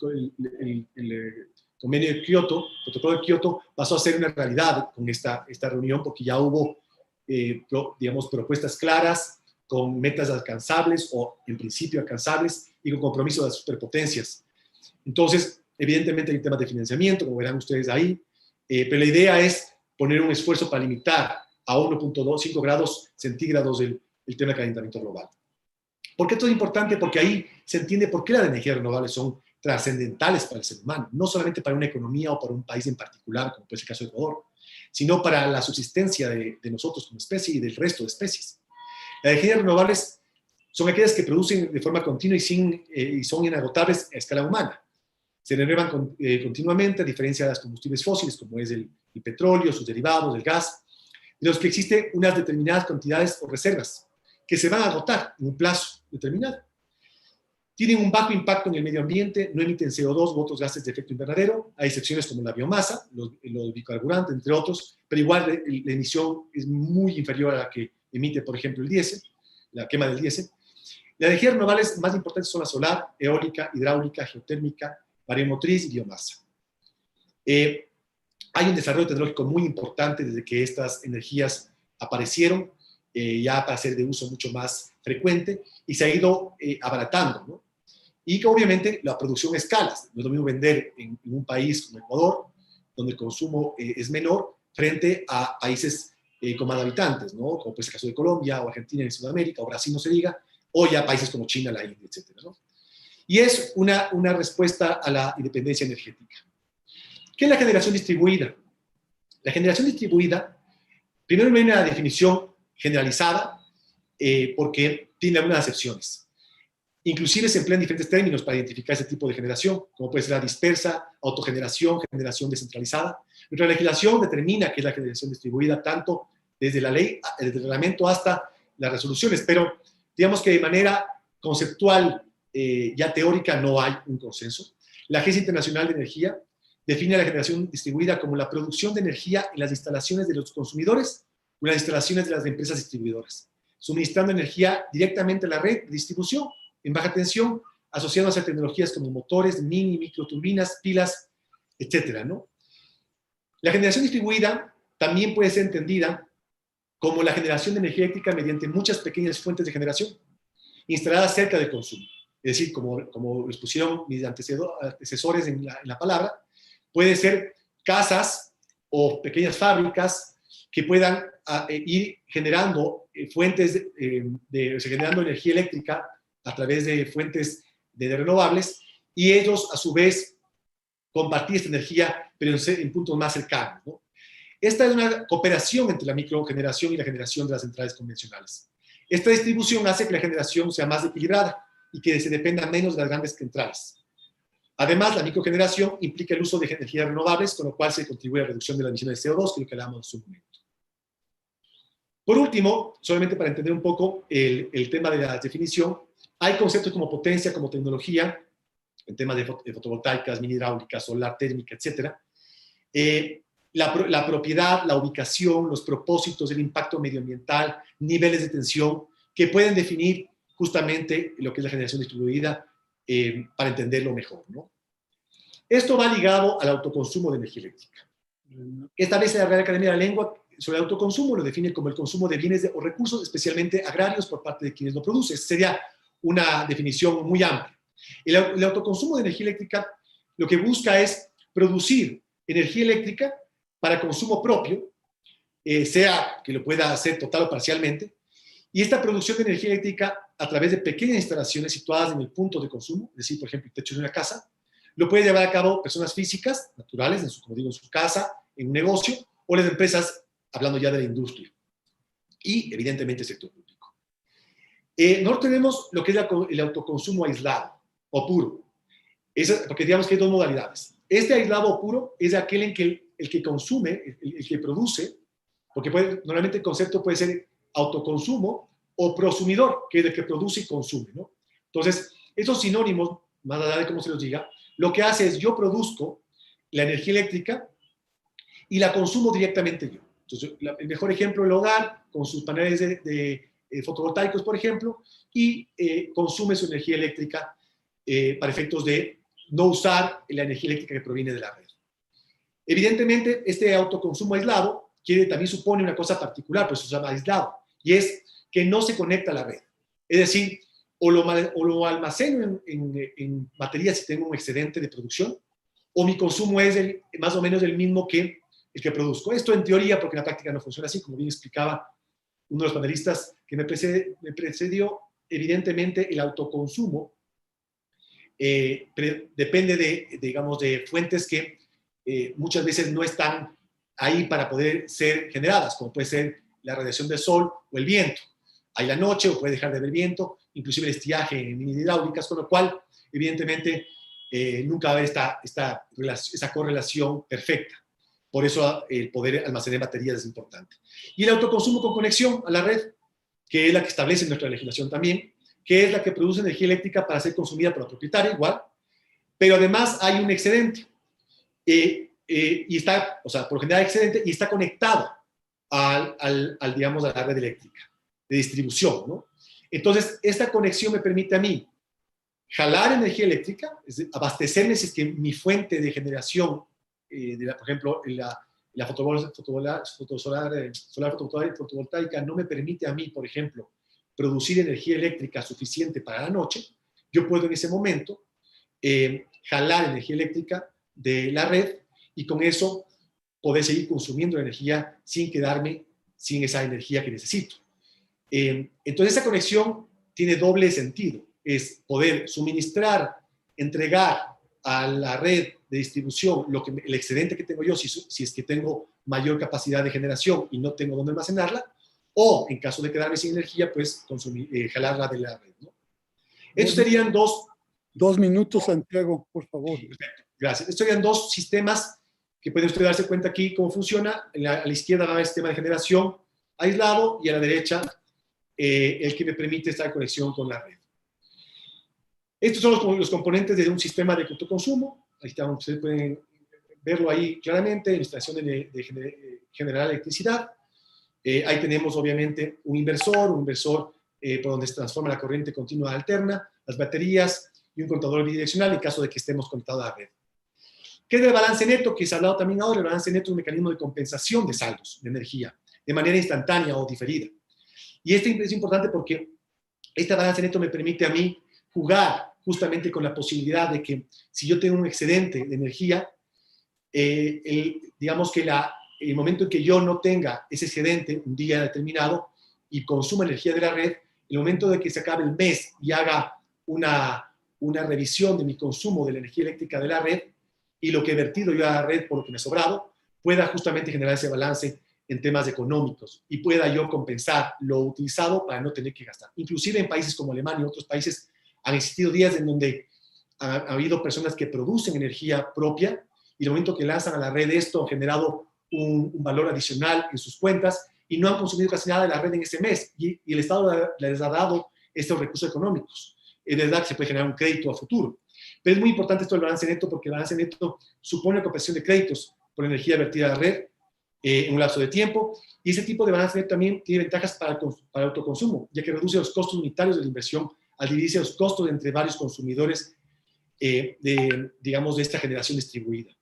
convenio de Kioto, el protocolo de Kioto, pasó a ser una realidad con esta reunión, porque ya hubo, digamos, propuestas claras, con metas alcanzables o en principio alcanzables y con compromiso de las superpotencias. Entonces, evidentemente hay temas de financiamiento, como verán ustedes ahí, pero la idea es poner un esfuerzo para limitar a 1.5 grados centígrados el tema de calentamiento global. ¿Por qué esto es importante? Porque ahí se entiende por qué las energías renovables son trascendentales para el ser humano, no solamente para una economía o para un país en particular, como puede ser el caso de Ecuador, sino para la subsistencia de nosotros como especie y del resto de especies. Las energías renovables son aquellas que producen de forma continua y son inagotables a escala humana. Se renuevan continuamente, a diferencia de los combustibles fósiles, como es el petróleo, sus derivados, el gas, de los que existen unas determinadas cantidades o reservas que se van a agotar en un plazo determinado. Tienen un bajo impacto en el medio ambiente, no emiten CO2 u otros gases de efecto invernadero, hay excepciones como la biomasa, los biocarburantes, entre otros, pero igual la emisión es muy inferior a la que emite, por ejemplo, el diésel, la quema del diésel. Las energías renovables más importantes son la solar, eólica, hidráulica, geotérmica, mareomotriz y biomasa. Hay un desarrollo tecnológico muy importante desde que estas energías aparecieron, ya para ser de uso mucho más frecuente, y se ha ido abaratando, ¿no? Y que obviamente la producción a escalas. No es lo mismo vender en un país como Ecuador, donde el consumo es menor, frente a países con más habitantes, ¿no? Como puede ser el caso de Colombia, o Argentina en Sudamérica, o Brasil no se diga, o ya países como China, la India, etc., ¿no? Y es una respuesta a la independencia energética. ¿Qué es la generación distribuida? La generación distribuida, primero viene la definición generalizada, porque tiene algunas excepciones. Inclusive se emplean diferentes términos para identificar este tipo de generación, como puede ser la dispersa, autogeneración, generación descentralizada. Nuestra legislación determina qué es la generación distribuida, tanto desde la ley, desde el reglamento hasta las resoluciones, pero digamos que de manera conceptual, ya teórica, no hay un consenso. La Agencia Internacional de Energía define la generación distribuida como la producción de energía en las instalaciones de los consumidores o en las instalaciones de las empresas distribuidoras, suministrando energía directamente a la red de distribución en baja tensión, asociados a tecnologías como motores, mini, microturbinas, pilas, etcétera, ¿no? La generación distribuida también puede ser entendida como la generación de energía eléctrica mediante muchas pequeñas fuentes de generación instaladas cerca del consumo. Es decir, como lo expusieron mis antecesores en la palabra, puede ser casas o pequeñas fábricas que puedan ir generando fuentes generando energía eléctrica a través de fuentes de renovables, y ellos a su vez compartir esta energía, pero en puntos más cercanos, ¿no? Esta es una cooperación entre la microgeneración y la generación de las centrales convencionales. Esta distribución hace que la generación sea más equilibrada y que se dependa menos de las grandes centrales. Además, la microgeneración implica el uso de energías renovables, con lo cual se contribuye a la reducción de las emisiones de CO2, que es lo que hablamos en su momento. Por último, solamente para entender un poco el tema de la definición, hay conceptos como potencia, como tecnología, en temas de fotovoltaicas, mini hidráulicas, solar térmica, etc. La propiedad, la ubicación, los propósitos, el impacto medioambiental, niveles de tensión, que pueden definir justamente lo que es la generación distribuida para entenderlo mejor, ¿no? Esto va ligado al autoconsumo de energía eléctrica. Establece la Real Academia de la Lengua sobre el autoconsumo, lo define como el consumo de bienes o recursos, especialmente agrarios, por parte de quienes lo producen. Esa sería una definición muy amplia. El autoconsumo de energía eléctrica lo que busca es producir energía eléctrica para consumo propio, sea que lo pueda hacer total o parcialmente, y esta producción de energía eléctrica a través de pequeñas instalaciones situadas en el punto de consumo, es decir, por ejemplo, el techo de una casa, lo puede llevar a cabo personas físicas, naturales, como digo, en su casa, en un negocio, o las empresas, hablando ya de la industria. Y, evidentemente, el sector público. Nosotros tenemos lo que es el autoconsumo aislado o puro, porque digamos que hay dos modalidades. Este aislado o puro es aquel en que el que consume, el que produce, porque normalmente el concepto puede ser autoconsumo o prosumidor, que es el que produce y consume, ¿no? Entonces, estos sinónimos, más allá de cómo se los diga, lo que hace es yo produzco la energía eléctrica y la consumo directamente yo. Entonces, el mejor ejemplo, el hogar, con sus paneles de fotovoltaicos, por ejemplo, y consume su energía eléctrica para efectos de no usar la energía eléctrica que proviene de la red. Evidentemente, este autoconsumo aislado también supone una cosa particular, pues se llama aislado, y es que no se conecta a la red. Es decir, o lo almaceno en baterías si tengo un excedente de producción, o mi consumo es más o menos el mismo que el que produzco. Esto en teoría, porque en la práctica no funciona así, como bien explicaba uno de los panelistas que me precedió, evidentemente el autoconsumo depende de fuentes que muchas veces no están ahí para poder ser generadas, como puede ser la radiación del sol o el viento. Hay la noche o puede dejar de haber viento, inclusive el estiaje en líneas hidráulicas, con lo cual, evidentemente, nunca va a haber esa correlación perfecta. Por eso el poder almacenar baterías es importante. Y el autoconsumo con conexión a la red, que es la que establece nuestra legislación también, que es la que produce energía eléctrica para ser consumida por la propietaria, igual, pero además hay un excedente. Y está, por lo general excedente, y está conectado digamos, a la red eléctrica de distribución, ¿no? Entonces, esta conexión me permite a mí jalar energía eléctrica, es decir, abastecerme si es que mi fuente de generación, por ejemplo, la solar fotovoltaica no me permite a mí, por ejemplo, producir energía eléctrica suficiente para la noche. Yo puedo en ese momento jalar energía eléctrica de la red y con eso poder seguir consumiendo energía sin quedarme sin esa energía que necesito. Entonces esa conexión tiene doble sentido. Es poder suministrar, entregar a la red de distribución el excedente que tengo yo, si es que tengo mayor capacidad de generación y no tengo dónde almacenarla, o en caso de quedarme sin energía, pues jalarla de la red, ¿no? Estos serían dos... 2 minutos, Santiago, por favor. Perfecto, gracias. Estos serían dos sistemas que puede usted darse cuenta aquí cómo funciona. A la izquierda va el sistema de generación aislado y a la derecha el que me permite esta conexión con la red. Estos son los componentes de un sistema de autoconsumo. Ahí está, ustedes pueden verlo ahí claramente, instalación de generar electricidad. Ahí tenemos obviamente un inversor por donde se transforma la corriente continua alterna, las baterías y un contador bidireccional en caso de que estemos conectados a la red. ¿Qué es el balance neto? Que se ha hablado también ahora. El balance neto es un mecanismo de compensación de saldos de energía de manera instantánea o diferida. Y este es importante porque este balance neto me permite a mí jugar justamente con la posibilidad de que si yo tengo un excedente de energía, digamos que el momento en que yo no tenga ese excedente un día determinado y consuma energía de la red, el momento de que se acabe el mes y haga una revisión de mi consumo de la energía eléctrica de la red y lo que he vertido yo a la red por lo que me ha sobrado, pueda justamente generar ese balance en temas económicos y pueda yo compensar lo utilizado para no tener que gastar. Inclusive en países como Alemania y otros países han existido días en donde ha habido personas que producen energía propia y el momento que lanzan a la red esto ha generado un valor adicional en sus cuentas y no han consumido casi nada de la red en ese mes y el Estado les ha dado estos recursos económicos. Es verdad que se puede generar un crédito a futuro. Pero es muy importante esto del balance neto porque el balance neto supone la compensación de créditos por energía vertida a la red en un lapso de tiempo y ese tipo de balance neto también tiene ventajas para el autoconsumo, ya que reduce los costos unitarios de la inversión al dividirse los costos entre varios consumidores digamos, de esta generación distribuida.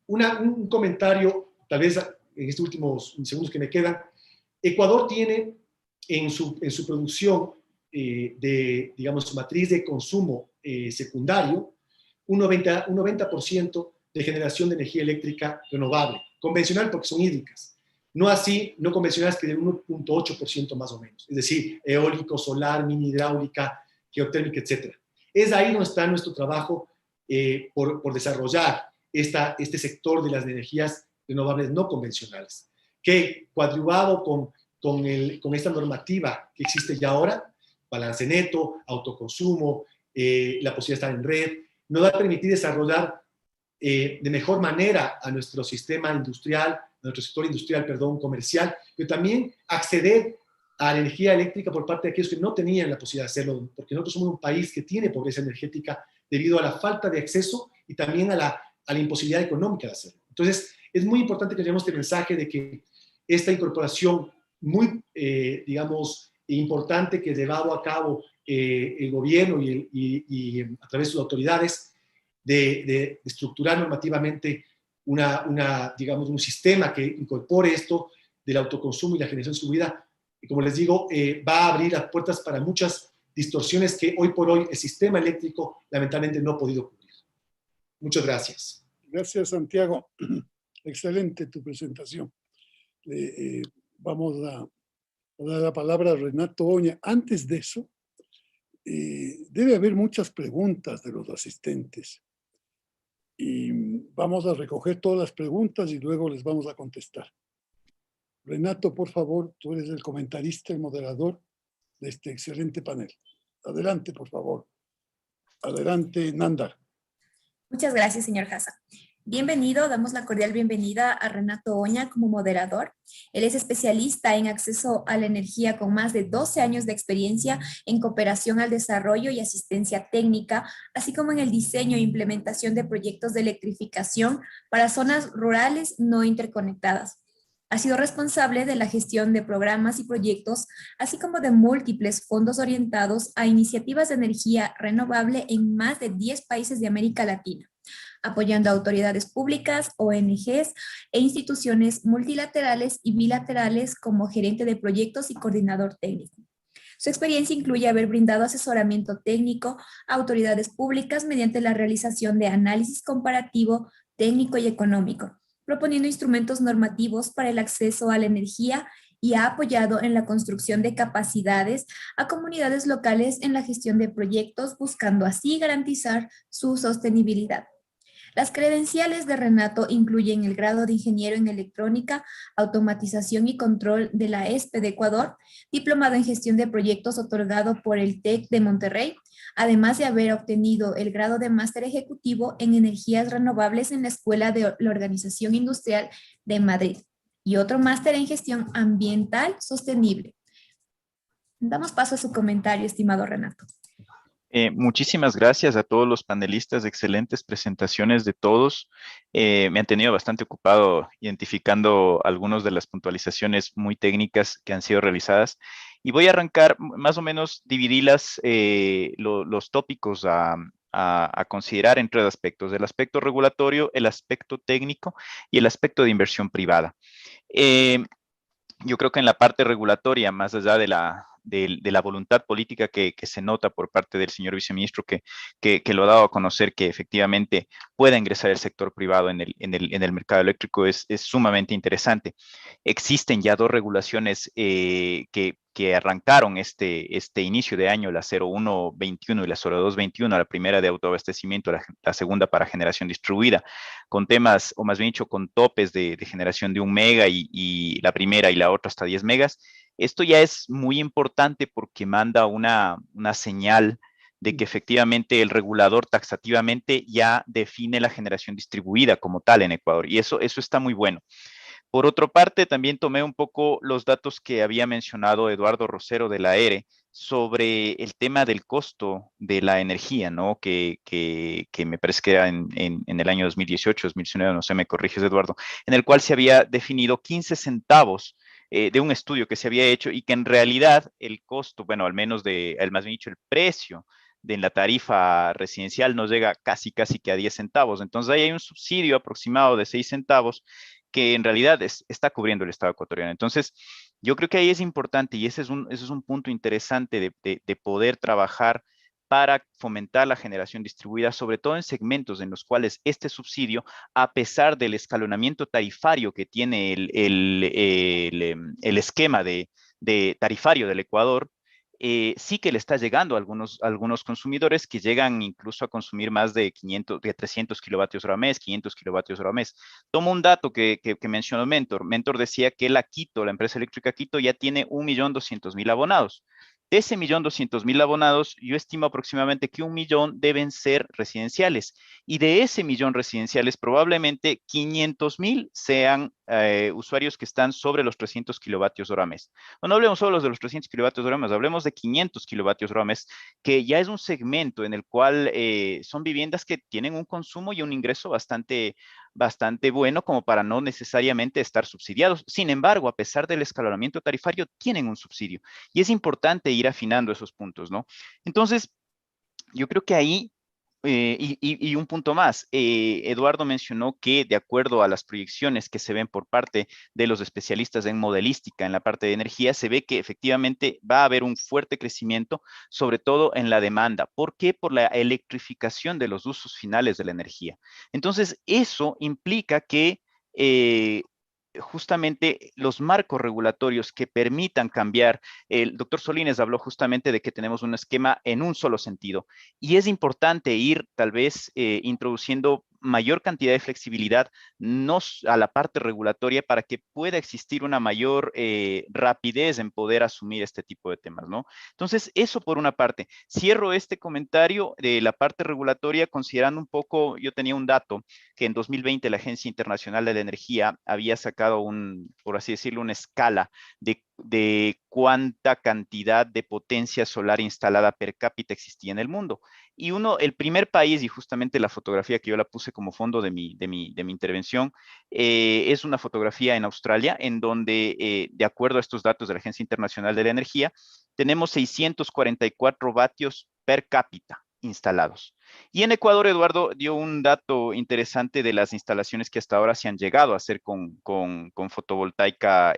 Un comentario, tal vez en estos últimos segundos que me quedan. Ecuador tiene en su producción digamos, su matriz de consumo secundario, un 90% de generación de energía eléctrica renovable, convencional porque son hídricas, no así, no convencionales, que del 1.8% más o menos, es decir, eólico, solar, mini hidráulica, geotérmica, etc. Es ahí donde está nuestro trabajo por desarrollar este sector de las energías renovables no convencionales, que coadyuvado con esta normativa que existe ya ahora, balance neto, autoconsumo, la posibilidad de estar en red, nos va a permitir desarrollar de mejor manera a nuestro sistema industrial, a nuestro sector industrial, perdón, comercial, pero también acceder a la energía eléctrica por parte de aquellos que no tenían la posibilidad de hacerlo, porque nosotros somos un país que tiene pobreza energética debido a la falta de acceso y también a la imposibilidad económica de hacerlo. Entonces, es muy importante que llevemos este mensaje de que esta incorporación muy, digamos, importante que llevado a cabo el gobierno y a través de sus autoridades de estructurar normativamente digamos, un sistema que incorpore esto del autoconsumo y la generación distribuida, y como les digo, va a abrir las puertas para muchas distorsiones que hoy por hoy el sistema eléctrico lamentablemente no ha podido cubrir. Muchas gracias. Gracias, Santiago. Excelente tu presentación. Vamos a dar la palabra a Renato Oña. Antes de eso, debe haber muchas preguntas de los asistentes. Y vamos a recoger todas las preguntas y luego les vamos a contestar. Renato, por favor, tú eres el comentarista, el moderador de este excelente panel. Adelante, por favor. Adelante, Nandar. Muchas gracias, señor Hassan. Bienvenido, damos la cordial bienvenida a Renato Oña como moderador. Él es especialista en acceso a la energía con más de 12 años de experiencia en cooperación al desarrollo y asistencia técnica, así como en el diseño e implementación de proyectos de electrificación para zonas rurales no interconectadas. Ha sido responsable de la gestión de programas y proyectos, así como de múltiples fondos orientados a iniciativas de energía renovable en más de 10 países de América Latina, apoyando a autoridades públicas, ONGs e instituciones multilaterales y bilaterales como gerente de proyectos y coordinador técnico. Su experiencia incluye haber brindado asesoramiento técnico a autoridades públicas mediante la realización de análisis comparativo, técnico y económico, proponiendo instrumentos normativos para el acceso a la energía y ha apoyado en la construcción de capacidades a comunidades locales en la gestión de proyectos, buscando así garantizar su sostenibilidad. Las credenciales de Renato incluyen el grado de ingeniero en electrónica, automatización y control de la ESPE de Ecuador, diplomado en gestión de proyectos otorgado por el TEC de Monterrey, además de haber obtenido el grado de máster ejecutivo en energías renovables en la Escuela de la Organización Industrial de Madrid y otro máster en gestión ambiental sostenible. Damos paso a su comentario, estimado Renato. Muchísimas gracias a todos los panelistas, excelentes presentaciones de todos. Me han tenido bastante ocupado identificando algunas de las puntualizaciones muy técnicas que han sido realizadas. Y voy a arrancar, más o menos, dividirlas, los tópicos a considerar en tres aspectos: el aspecto regulatorio, el aspecto técnico y el aspecto de inversión privada. Yo creo que en la parte regulatoria, más allá de la voluntad política que se nota por parte del señor viceministro, que lo ha dado a conocer, que efectivamente pueda ingresar el sector privado en el mercado eléctrico, es sumamente interesante. Existen ya dos regulaciones que arrancaron este inicio de año, la 0121 y la 0221, la primera de autoabastecimiento, la segunda para generación distribuida, con temas, o más bien dicho, con topes de generación de 1 mega y la primera y la otra hasta 10 megas. Esto ya es muy importante porque manda una señal de que efectivamente el regulador taxativamente ya define la generación distribuida como tal en Ecuador, y eso está muy bueno. Por otra parte, también tomé un poco los datos que había mencionado Eduardo Rosero de la ERE sobre el tema del costo de la energía, ¿no? Que me parece que era en el año 2018, 2019, no sé, me corriges, Eduardo, en el cual se había definido 15 centavos de un estudio que se había hecho, y que en realidad el costo, bueno, al menos más bien dicho, el precio de la tarifa residencial no llega casi que a 10 centavos. Entonces ahí hay un subsidio aproximado de 6 centavos que en realidad está cubriendo el Estado ecuatoriano. Entonces, yo creo que ahí es importante y ese es un punto interesante de poder trabajar para fomentar la generación distribuida, sobre todo en segmentos en los cuales este subsidio, a pesar del escalonamiento tarifario que tiene el esquema de tarifario del Ecuador, sí que le está llegando a algunos consumidores que llegan incluso a consumir más de 300 kilovatios hora mes, 500 kilovatios hora mes. Tomo un dato que mencionó Mentor. Mentor decía que la empresa eléctrica Quito, ya tiene 1.200.000 abonados. De ese 1.200.000 abonados, yo estimo aproximadamente que 1 millón deben ser residenciales. Y de ese millón residenciales, probablemente 500.000 sean usuarios que están sobre los 300 kilovatios hora mes. No hablemos solo de los 300 kilovatios hora mes, hablemos de 500 kilovatios hora mes, que ya es un segmento en el cual son viviendas que tienen un consumo y un ingreso bastante bueno como para no necesariamente estar subsidiados. Sin embargo, a pesar del escalonamiento tarifario, tienen un subsidio. Y es importante ir afinando esos puntos, ¿no? Entonces, yo creo que ahí, y un punto más, Eduardo mencionó que de acuerdo a las proyecciones que se ven por parte de los especialistas en modelística en la parte de energía, se ve que efectivamente va a haber un fuerte crecimiento, sobre todo en la demanda. ¿Por qué? Por la electrificación de los usos finales de la energía. Entonces, eso implica que justamente los marcos regulatorios que permitan cambiar. El doctor Solínez habló justamente de que tenemos un esquema en un solo sentido y es importante ir tal vez introduciendo mayor cantidad de flexibilidad a la parte regulatoria para que pueda existir una mayor rapidez en poder asumir este tipo de temas, ¿no? Entonces, eso por una parte. Cierro este comentario de la parte regulatoria considerando un poco, yo tenía un dato que en 2020 la Agencia Internacional de la Energía había sacado por así decirlo, una escala de cuánta cantidad de potencia solar instalada per cápita existía en el mundo. Y el primer país, y justamente la fotografía que yo la puse como fondo de mi intervención, es una fotografía en Australia, en donde, de acuerdo a estos datos de la Agencia Internacional de la Energía, tenemos 644 vatios per cápita instalados. Y en Ecuador, Eduardo dio un dato interesante de las instalaciones que hasta ahora se han llegado a hacer con fotovoltaica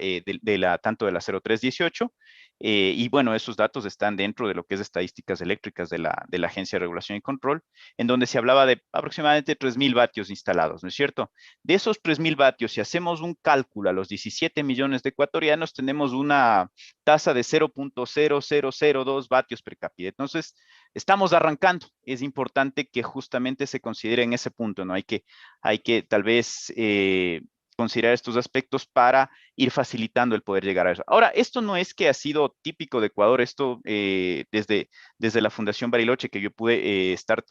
tanto de la 0318, y bueno, esos datos están dentro de lo que es estadísticas eléctricas de la Agencia de Regulación y Control, en donde se hablaba de aproximadamente 3.000 vatios instalados, ¿no es cierto? De esos 3.000 vatios, si hacemos un cálculo a los 17 millones de ecuatorianos, tenemos una tasa de 0.0002 vatios per cápita. Entonces, estamos arrancando. Es importante que justamente se considere en ese punto, ¿no? Hay que tal vez considerar estos aspectos para ir facilitando el poder llegar a eso. Ahora, esto no es que ha sido típico de Ecuador, esto desde la Fundación Bariloche, que yo pude estar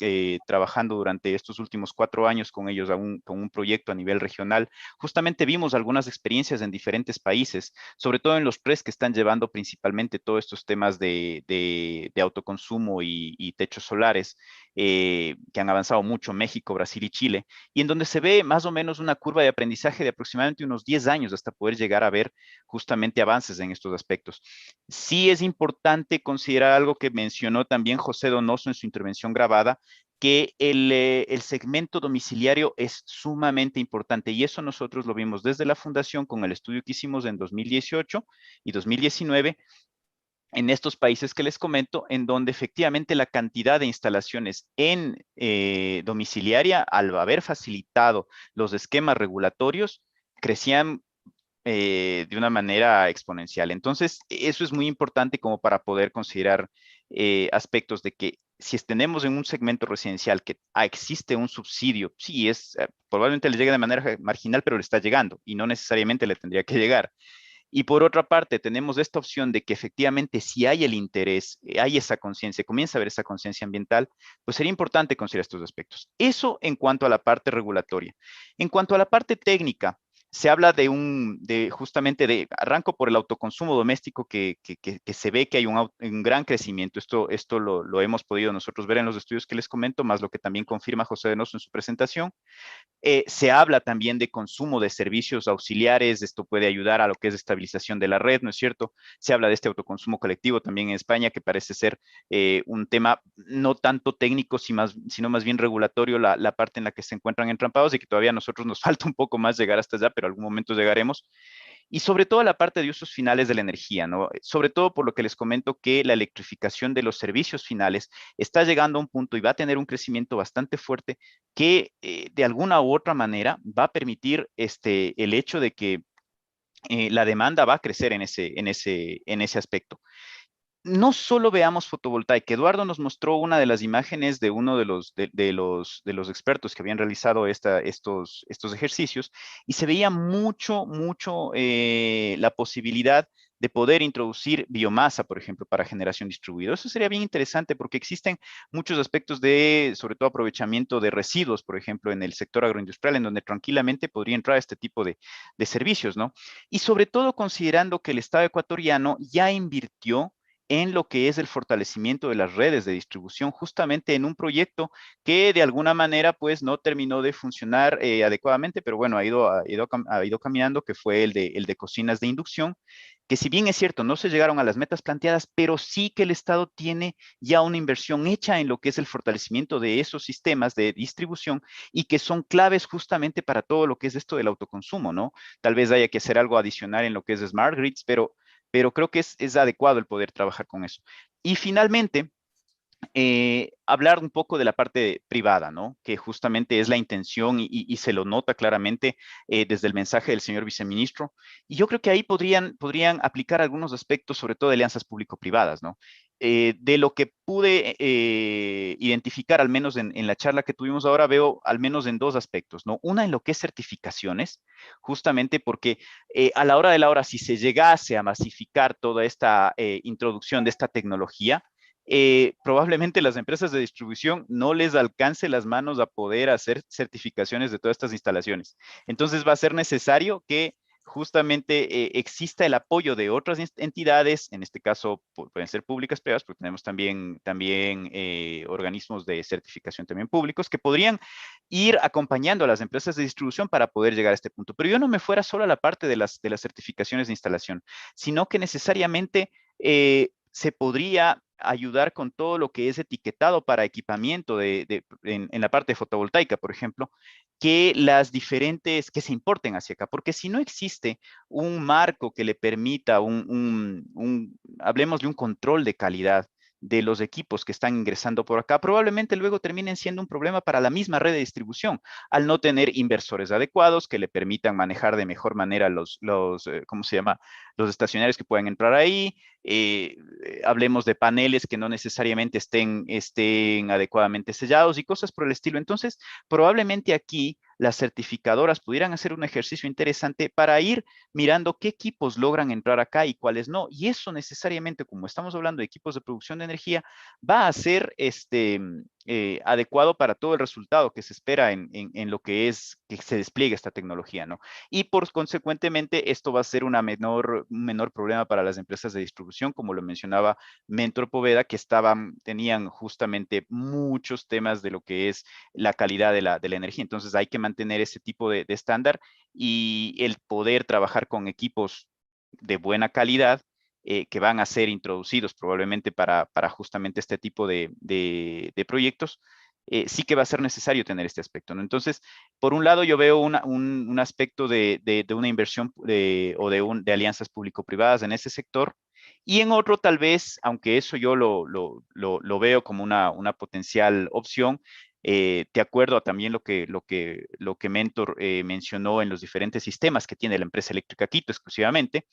trabajando durante estos últimos 4 años con ellos con un proyecto a nivel regional, justamente vimos algunas experiencias en diferentes países, sobre todo en los 3 que están llevando principalmente todos estos temas de autoconsumo y techos solares, que han avanzado mucho, México, Brasil y Chile, y en donde se ve más o menos una curva de aprendizaje de aproximadamente unos 10 años hasta poder llegar a ver justamente avances en estos aspectos. Sí es importante considerar algo que mencionó también José Donoso en su intervención grabada, que el segmento domiciliario es sumamente importante y eso nosotros lo vimos desde la Fundación con el estudio que hicimos en 2018 y 2019, en estos países que les comento, en donde efectivamente la cantidad de instalaciones en domiciliaria, al haber facilitado los esquemas regulatorios, crecían de una manera exponencial. Entonces, eso es muy importante como para poder considerar aspectos de que si tenemos en un segmento residencial que existe un subsidio, sí, probablemente le llegue de manera marginal, pero le está llegando y no necesariamente le tendría que llegar. Y por otra parte, tenemos esta opción de que efectivamente si hay el interés, hay esa conciencia, comienza a haber esa conciencia ambiental, pues sería importante considerar estos aspectos. Eso en cuanto a la parte regulatoria. En cuanto a la parte técnica, se habla justamente arranco por el autoconsumo doméstico que se ve que hay un gran crecimiento. Esto lo hemos podido nosotros ver en los estudios que les comento, más lo que también confirma José Donoso en su presentación. Se habla también de consumo de servicios auxiliares, esto puede ayudar a lo que es estabilización de la red, ¿no es cierto? Se habla de este autoconsumo colectivo también en España, que parece ser un tema no tanto técnico, sino más bien regulatorio, la parte en la que se encuentran entrampados y que todavía a nosotros nos falta un poco más llegar hasta allá, pero algún momento llegaremos. Y sobre todo la parte de usos finales de la energía, ¿no? Sobre todo por lo que les comento que la electrificación de los servicios finales está llegando a un punto y va a tener un crecimiento bastante fuerte que de alguna u otra manera va a permitir el hecho de que la demanda va a crecer en ese aspecto. No solo veamos fotovoltaica. Eduardo nos mostró una de las imágenes de uno de los expertos que habían realizado estos ejercicios y se veía mucho la posibilidad de poder introducir biomasa, por ejemplo, para generación distribuida. Eso sería bien interesante porque existen muchos aspectos de, sobre todo, aprovechamiento de residuos, por ejemplo, en el sector agroindustrial, en donde tranquilamente podría entrar este tipo de servicios, ¿no? Y sobre todo considerando que el Estado ecuatoriano ya invirtió en lo que es el fortalecimiento de las redes de distribución, justamente en un proyecto que de alguna manera pues no terminó de funcionar adecuadamente, pero bueno, ha ido caminando, que fue el de cocinas de inducción, que si bien es cierto, no se llegaron a las metas planteadas, pero sí que el Estado tiene ya una inversión hecha en lo que es el fortalecimiento de esos sistemas de distribución y que son claves justamente para todo lo que es esto del autoconsumo, ¿no? Tal vez haya que hacer algo adicional en lo que es Smart Grids, pero creo que es adecuado el poder trabajar con eso. Y finalmente, hablar un poco de la parte privada, ¿no? Que justamente es la intención y se lo nota claramente desde el mensaje del señor viceministro. Y yo creo que ahí podrían aplicar algunos aspectos, sobre todo de alianzas público-privadas, ¿no? De lo que pude identificar, al menos en la charla que tuvimos ahora, veo al menos en dos aspectos, ¿no? Una en lo que es certificaciones, justamente porque a la hora de la hora, si se llegase a masificar toda esta introducción de esta tecnología, probablemente las empresas de distribución no les alcance las manos a poder hacer certificaciones de todas estas instalaciones. Entonces va a ser necesario que justamente exista el apoyo de otras entidades, en este caso pueden ser públicas, privadas, porque tenemos también organismos de certificación también públicos, que podrían ir acompañando a las empresas de distribución para poder llegar a este punto. Pero yo no me fuera solo a la parte de las certificaciones de instalación, sino que necesariamente se podría ayudar con todo lo que es etiquetado para equipamiento en la parte fotovoltaica, por ejemplo, que que se importen hacia acá, porque si no existe un marco que le permita hablemos de un control de calidad de los equipos que están ingresando por acá, probablemente luego terminen siendo un problema para la misma red de distribución, al no tener inversores adecuados que le permitan manejar de mejor manera ¿cómo se llama? Los estacionarios que puedan entrar ahí. Hablemos de paneles que no necesariamente estén adecuadamente sellados y cosas por el estilo. Entonces, probablemente aquí las certificadoras pudieran hacer un ejercicio interesante para ir mirando qué equipos logran entrar acá y cuáles no. Y eso necesariamente, como estamos hablando de equipos de producción de energía, va a ser adecuado para todo el resultado que se espera en lo que es que se despliegue esta tecnología, ¿no? Y por consecuentemente, esto va a ser un menor problema para las empresas de distribución, como lo mencionaba Mentor Poveda, que tenían justamente muchos temas de lo que es la calidad de la energía. Entonces hay que mantener ese tipo de estándar y el poder trabajar con equipos de buena calidad que van a ser introducidos probablemente para justamente este tipo de proyectos, sí que va a ser necesario tener este aspecto, ¿no? Entonces, por un lado, yo veo un aspecto de una inversión de alianzas público-privadas en ese sector, y en otro tal vez, aunque eso yo lo veo como una potencial opción, de acuerdo a también lo que Mentor mencionó en los diferentes sistemas que tiene la empresa eléctrica Quito exclusivamente,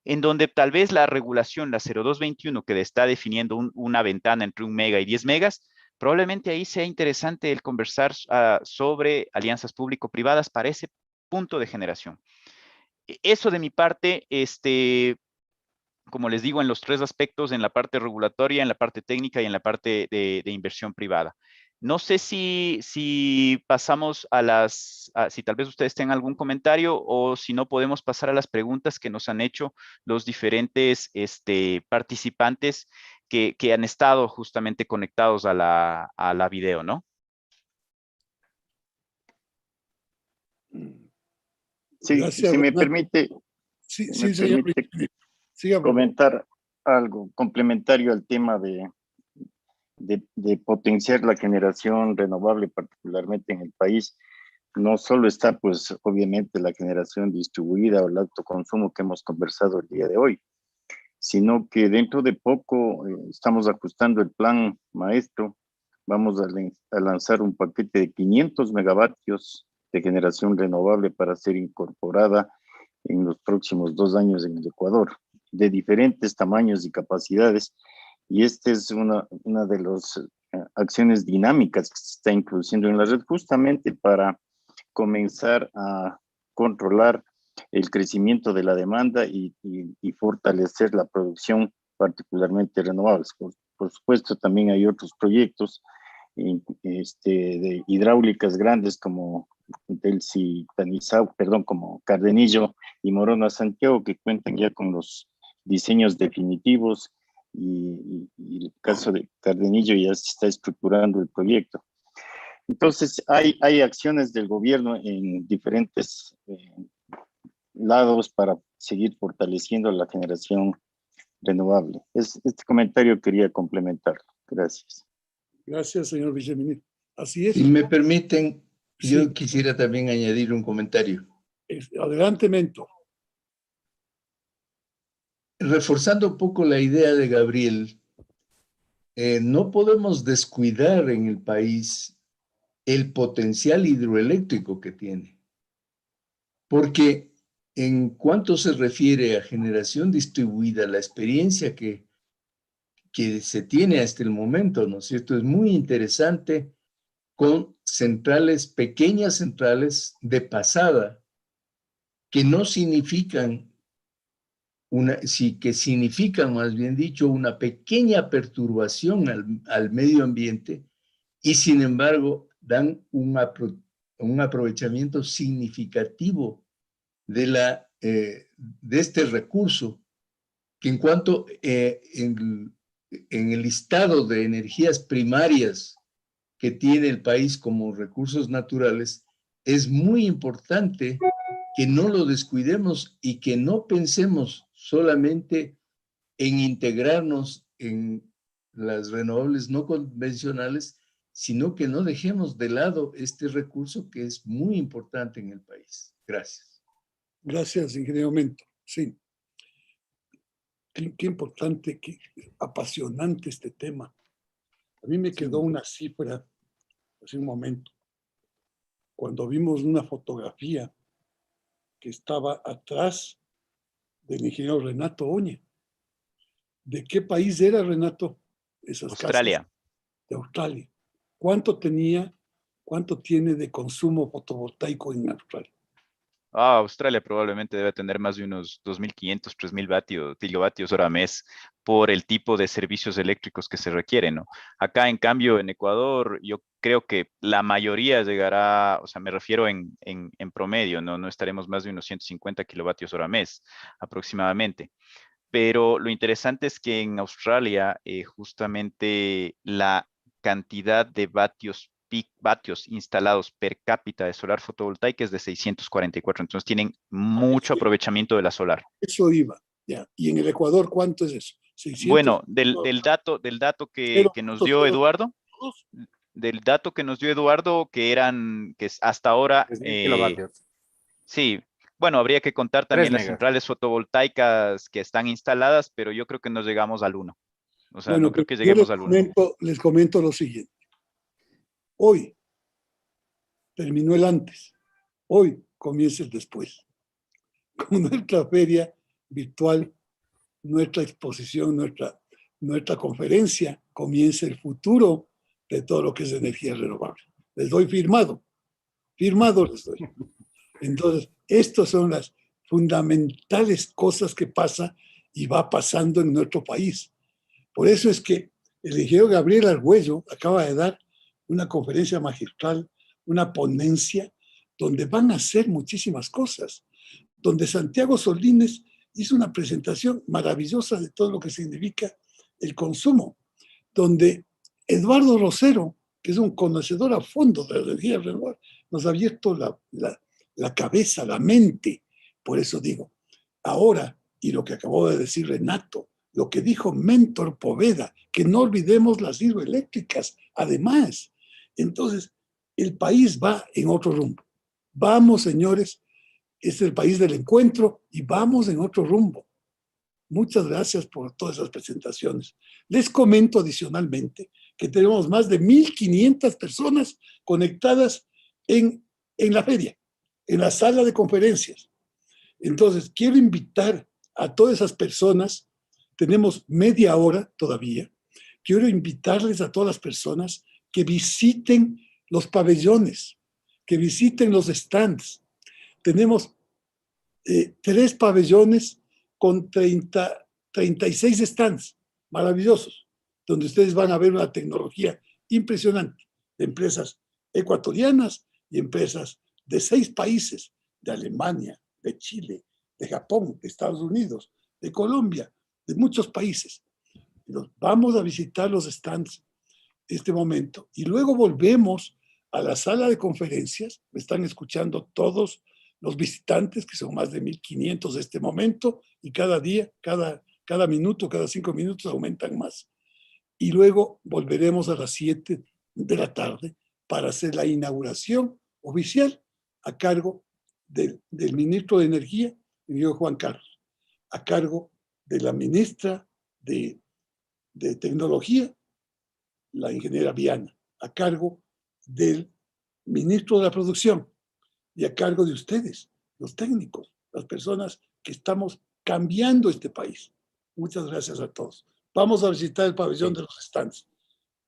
en donde tal vez la regulación, la 0221, que está definiendo una ventana entre 1 mega y 10 megas, probablemente ahí sea interesante el conversar sobre alianzas público-privadas para ese punto de generación. Eso de mi parte, como les digo, en los tres aspectos, en la parte regulatoria, en la parte técnica y en la parte de inversión privada. No sé si pasamos si tal vez ustedes tengan algún comentario o si no podemos pasar a las preguntas que nos han hecho los diferentes participantes que han estado justamente conectados a la video, ¿no? Sí, Gracias, si me Renato. permite, Sí, si sí, me señor. permite Siga, por favor. comentar algo complementario al tema de potenciar la generación renovable, particularmente en el país. No solo está, pues, obviamente la generación distribuida o el alto consumo que hemos conversado el día de hoy, sino que dentro de poco estamos ajustando el plan maestro. Vamos a lanzar un paquete de 500 megavatios de generación renovable para ser incorporada en los próximos 2 años en el Ecuador, de diferentes tamaños y capacidades. Y esta es una de las acciones dinámicas que se está introduciendo en la red justamente para comenzar a controlar el crecimiento de la demanda y fortalecer la producción, particularmente renovables. Por supuesto, también hay otros proyectos de hidráulicas grandes como como Cardenillo y Morona Santiago, que cuentan ya con los diseños definitivos, y el caso de Cardenillo ya se está estructurando el proyecto. Entonces, hay acciones del gobierno en diferentes lados para seguir fortaleciendo la generación renovable. Este comentario quería complementarlo. Gracias. Gracias, señor viceministro. Así es. Si me permiten, Sí. yo quisiera también añadir un comentario. Adelante, Mento. Reforzando un poco la idea de Gabriel, no podemos descuidar en el país el potencial hidroeléctrico que tiene. Porque en cuanto se refiere a generación distribuida, la experiencia que se tiene hasta el momento, ¿no es cierto?, es muy interesante, con centrales, pequeñas centrales de pasada, que no significan que significan, más bien dicho, una pequeña perturbación al medio ambiente, y sin embargo dan un aprovechamiento significativo de este recurso, que en cuanto en el listado de energías primarias que tiene el país como recursos naturales, es muy importante que no lo descuidemos y que no pensemos solamente en integrarnos en las renovables no convencionales, sino que no dejemos de lado este recurso que es muy importante en el país. Gracias. Gracias, ingeniero Mento. Sí. Qué importante, qué apasionante este tema. A mí me quedó una cifra hace un momento, cuando vimos una fotografía que estaba atrás del ingeniero Renato Oña. ¿De qué país era, Renato? Esas Australia. casas de Australia. ¿Cuánto tiene de consumo fotovoltaico en Australia? Australia probablemente debe tener más de unos 2.500, 3.000 kilovatios hora mes por el tipo de servicios eléctricos que se requieren, ¿no? Acá, en cambio, en Ecuador, yo creo que la mayoría llegará, o sea, me refiero en promedio, ¿no? No estaremos más de unos 150 kilovatios hora mes aproximadamente. Pero lo interesante es que en Australia, justamente la cantidad de vatios instalados per cápita de solar fotovoltaica es de 644. Entonces tienen mucho aprovechamiento de la solar. Eso iba, ya. ¿Y en el Ecuador cuánto es eso? 600. Bueno, del dato que nos dio Eduardo, que es hasta ahora... 3.000 kilovatios. Sí, bueno, habría que contar también 3 las megas. centrales fotovoltaicas que están instaladas, pero yo creo que no llegamos al 1. O sea, Bueno, no creo que yo lleguemos al 1. les comento lo siguiente. Hoy terminó el antes. Hoy comienza el después. Con nuestra feria virtual, nuestra exposición, nuestra conferencia, comienza el futuro de todo lo que es energía renovable. Les doy firmado les doy. Entonces, estas son las fundamentales cosas que pasa y va pasando en nuestro país. Por eso es que el ingeniero Gabriel Argüello acaba de dar una conferencia magistral, una ponencia, donde van a hacer muchísimas cosas, donde Santiago Solines hizo una presentación maravillosa de todo lo que significa el consumo, donde Eduardo Rosero, que es un conocedor a fondo de la energía renovable, nos ha abierto la cabeza, la mente. Por eso digo, ahora, y lo que acabó de decir Renato, lo que dijo Mentor Poveda, que no olvidemos las hidroeléctricas, además. Entonces, el país va en otro rumbo. Vamos, señores, es el país del encuentro y vamos en otro rumbo. Muchas gracias por todas esas presentaciones. Les comento adicionalmente que tenemos más de 1.500 personas conectadas en la feria, en la sala de conferencias. Entonces, quiero invitar a todas esas personas, tenemos media hora todavía, quiero invitarles a todas las personas que visiten los pabellones, que visiten los stands. Tenemos 3 pabellones con 36 stands maravillosos, donde ustedes van a ver una tecnología impresionante de empresas ecuatorianas y empresas de 6 países, de Alemania, de Chile, de Japón, de Estados Unidos, de Colombia, de muchos países. Vamos a visitar los stands este momento y luego volvemos a la sala de conferencias. Me están escuchando todos los visitantes, que son más de 1.500 en este momento, y cada día, cada minuto, cada 5 minutos aumentan más. Y luego volveremos a las 7 de la tarde para hacer la inauguración oficial a cargo del ministro de Energía, el Juan Carlos, a cargo de la ministra de Tecnología, la ingeniera Viana, a cargo del ministro de la Producción y a cargo de ustedes, los técnicos, las personas que estamos cambiando este país. Muchas gracias a todos. Vamos a visitar el pabellón de los stands.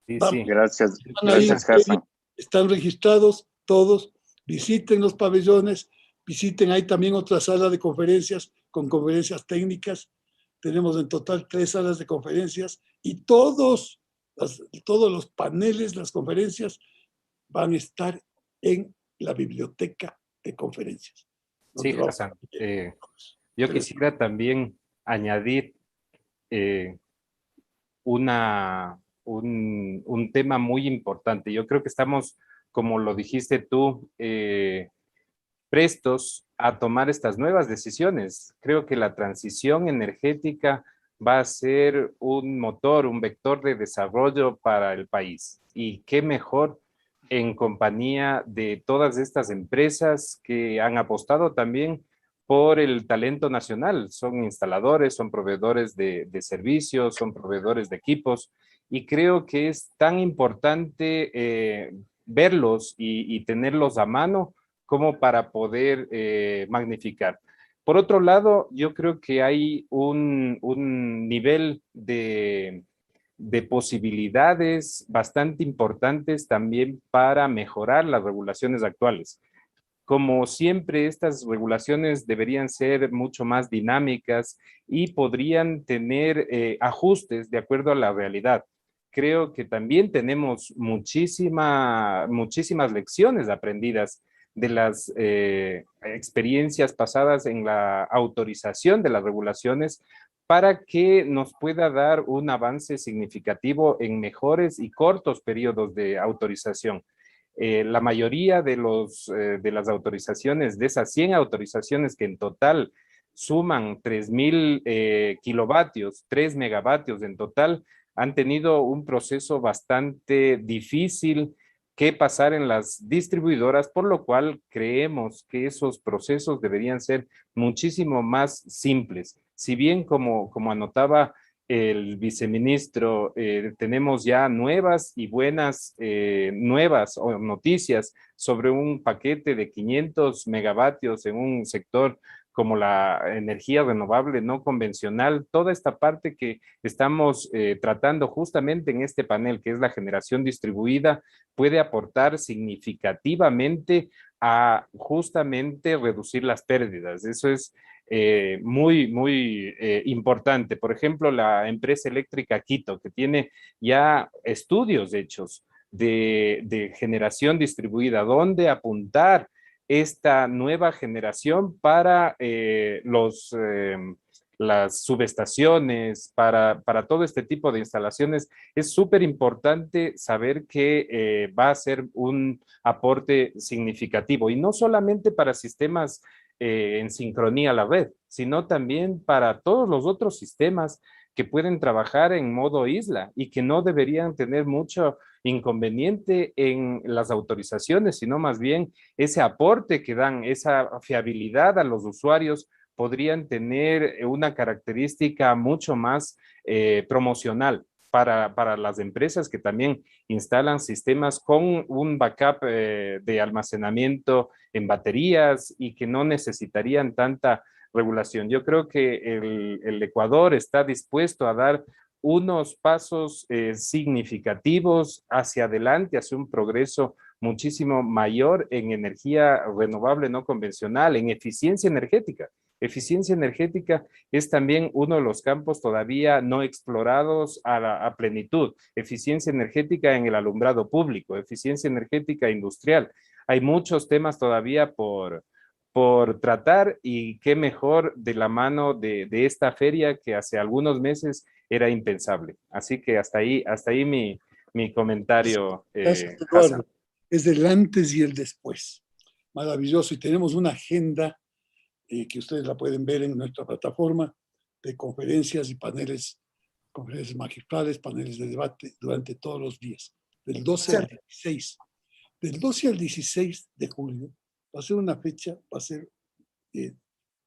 Sí, Vamos. sí. Gracias, Están ahí, gracias, Hassan. están registrados todos. Visiten los pabellones, visiten ahí también otra sala de conferencias con conferencias técnicas. Tenemos en total 3 salas de conferencias y todos los paneles, las conferencias van a estar en la biblioteca de conferencias. Sí, Hassan. Yo quisiera también añadir un tema muy importante. Yo creo que estamos, como lo dijiste tú, prestos a tomar estas nuevas decisiones. Creo que la transición energética va a ser un motor, un vector de desarrollo para el país. Y qué mejor en compañía de todas estas empresas que han apostado también por el talento nacional. Son instaladores, son proveedores de servicios, son proveedores de equipos. Y creo que es tan importante verlos y tenerlos a mano como para poder magnificar. Por otro lado, yo creo que hay un nivel de posibilidades bastante importantes también para mejorar las regulaciones actuales. Como siempre, estas regulaciones deberían ser mucho más dinámicas y podrían tener ajustes de acuerdo a la realidad. Creo que también tenemos muchísimas lecciones aprendidas de las experiencias pasadas en la autorización de las regulaciones para que nos pueda dar un avance significativo en mejores y cortos periodos de autorización. La mayoría de las autorizaciones, de esas 100 autorizaciones que en total suman 3.000 kilovatios, 3 megavatios en total, han tenido un proceso bastante difícil que pasar en las distribuidoras, por lo cual creemos que esos procesos deberían ser muchísimo más simples. Si bien, como anotaba el viceministro, tenemos ya nuevas y buenas nuevas o noticias sobre un paquete de 500 megavatios en un sector como la energía renovable no convencional, toda esta parte que estamos tratando justamente en este panel, que es la generación distribuida, puede aportar significativamente a justamente reducir las pérdidas. Eso es muy importante. Por ejemplo, la empresa eléctrica Quito, que tiene ya estudios hechos de generación distribuida, dónde apuntar esta nueva generación para las subestaciones, para todo este tipo de instalaciones. Es súper importante saber que va a ser un aporte significativo, y no solamente para sistemas en sincronía a la red, sino también para todos los otros sistemas que pueden trabajar en modo isla y que no deberían tener mucho inconveniente en las autorizaciones, sino más bien ese aporte que dan, esa fiabilidad a los usuarios, podrían tener una característica mucho más promocional para las empresas que también instalan sistemas con un backup de almacenamiento en baterías y que no necesitarían tanta regulación. Yo creo que el Ecuador está dispuesto a dar unos pasos significativos hacia adelante, hacia un progreso muchísimo mayor en energía renovable no convencional, en eficiencia energética. Eficiencia energética es también uno de los campos todavía no explorados a plenitud. Eficiencia energética en el alumbrado público, eficiencia energética industrial. Hay muchos temas todavía por tratar, y qué mejor de la mano de esta feria que hace algunos meses era impensable. Así que hasta ahí mi comentario. Gracias, Hassan. Eduardo. Es del antes y el después. Maravilloso. Y tenemos una agenda que ustedes la pueden ver en nuestra plataforma de conferencias y paneles, conferencias magistrales, paneles de debate durante todos los días, del 12 al 16. Del 12 al 16 de julio va a ser una fecha, va a ser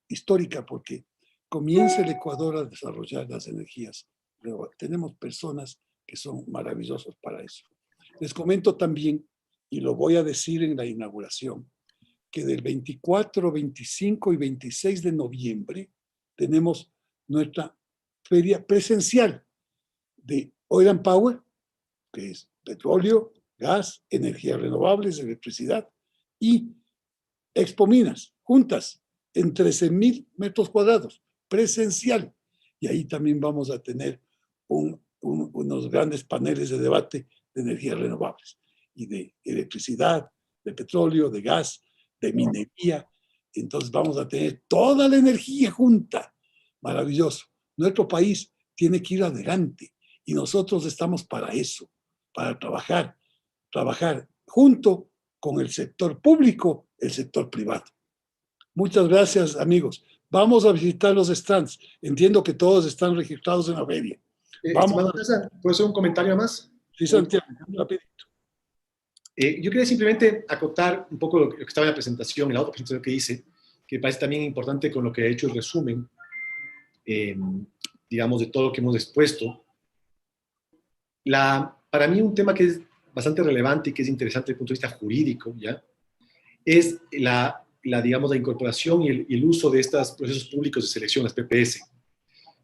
histórica, porque comienza el Ecuador a desarrollar las energías. Pero tenemos personas que son maravillosas para eso. Les comento también, y lo voy a decir en la inauguración, que del 24, 25 y 26 de noviembre tenemos nuestra feria presencial de Oil and Power, que es petróleo, gas, energías renovables, electricidad, y Expo Minas, juntas, en 13,000 metros cuadrados, presencial. Y ahí también vamos a tener unos grandes paneles de debate de energías renovables y de electricidad, de petróleo, de gas, de minería. Entonces vamos a tener toda la energía junta. Maravilloso. Nuestro país tiene que ir adelante y nosotros estamos para eso, para trabajar junto con el sector público, el sector privado. Muchas gracias, amigos. Vamos a visitar los stands. Entiendo que todos están registrados en la feria. Estimado César, ¿puedo hacer un comentario más? Sí, Santiago, rapidito. Yo quería simplemente acotar un poco lo que estaba en la presentación, en la otra presentación que hice, que parece también importante con lo que he hecho el resumen, digamos, de todo lo que hemos expuesto. Para mí un tema que es bastante relevante y que es interesante desde el punto de vista jurídico, ¿ya? Es digamos, la incorporación y el uso de estos procesos públicos de selección, las PPS,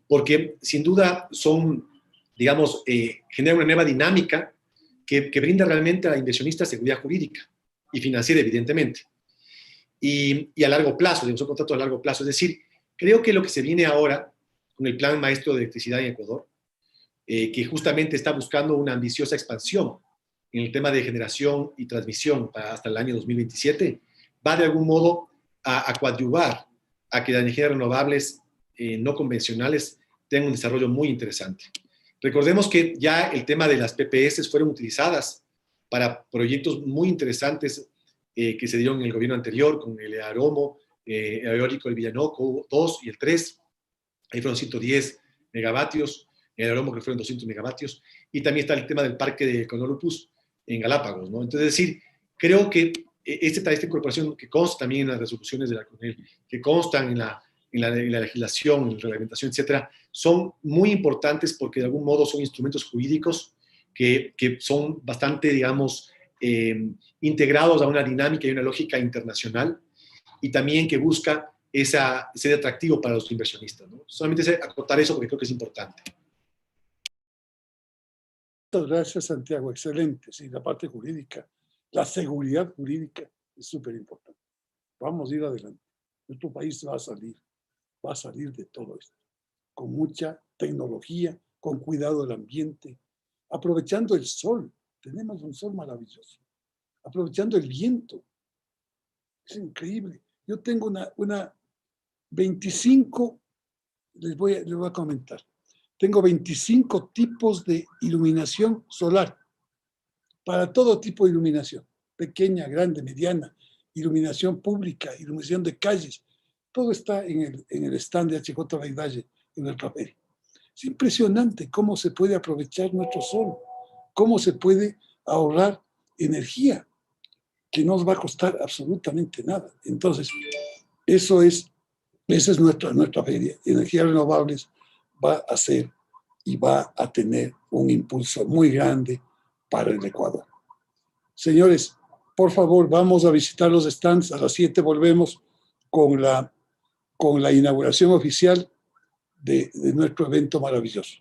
porque sin duda son, digamos, generan una nueva dinámica que brinda realmente a la inversionista seguridad jurídica y financiera, evidentemente. Y a largo plazo, digamos, un contrato a largo plazo. Es decir, creo que lo que se viene ahora con el Plan Maestro de Electricidad en Ecuador, que justamente está buscando una ambiciosa expansión en el tema de generación y transmisión hasta el año 2027, va de algún modo a coadyuvar a que las energías renovables no convencionales tengan un desarrollo muy interesante. Recordemos que ya el tema de las PPS fueron utilizadas para proyectos muy interesantes que se dieron en el gobierno anterior, con el Aromo, eólico, el Villanoco 2 y el 3. Ahí fueron 110 megavatios, el Aromo que fueron 200 megavatios, y también está el tema del parque de Conolupus en Galápagos, ¿no? Entonces, es decir, creo que esta incorporación que consta también en las resoluciones de la CONEL, que constan en la legislación, en la reglamentación, etcétera, son muy importantes porque de algún modo son instrumentos jurídicos que son bastante, digamos, integrados a una dinámica y una lógica internacional, y también que busca ser atractivo para los inversionistas, ¿no? Solamente acotar eso porque creo que es importante. Muchas gracias, Santiago. Excelente. Sí, la parte jurídica, la seguridad jurídica es súper importante. Vamos a ir adelante. Nuestro país va a salir de todo esto, con mucha tecnología, con cuidado del ambiente, aprovechando el sol. Tenemos un sol maravilloso, aprovechando el viento. Es increíble. Yo tengo una 25, les voy a comentar. Tengo 25 tipos de iluminación solar, para todo tipo de iluminación, pequeña, grande, mediana, iluminación pública, iluminación de calles. Todo está en el stand de HJ Valle en nuestra feria. Es impresionante cómo se puede aprovechar nuestro sol, cómo se puede ahorrar energía, que no nos va a costar absolutamente nada. Entonces, esa es nuestra feria. Energías renovables va a ser y va a tener un impulso muy grande para el Ecuador. Señores, por favor, vamos a visitar los stands. A las 7 volvemos con la inauguración oficial de nuestro evento maravilloso.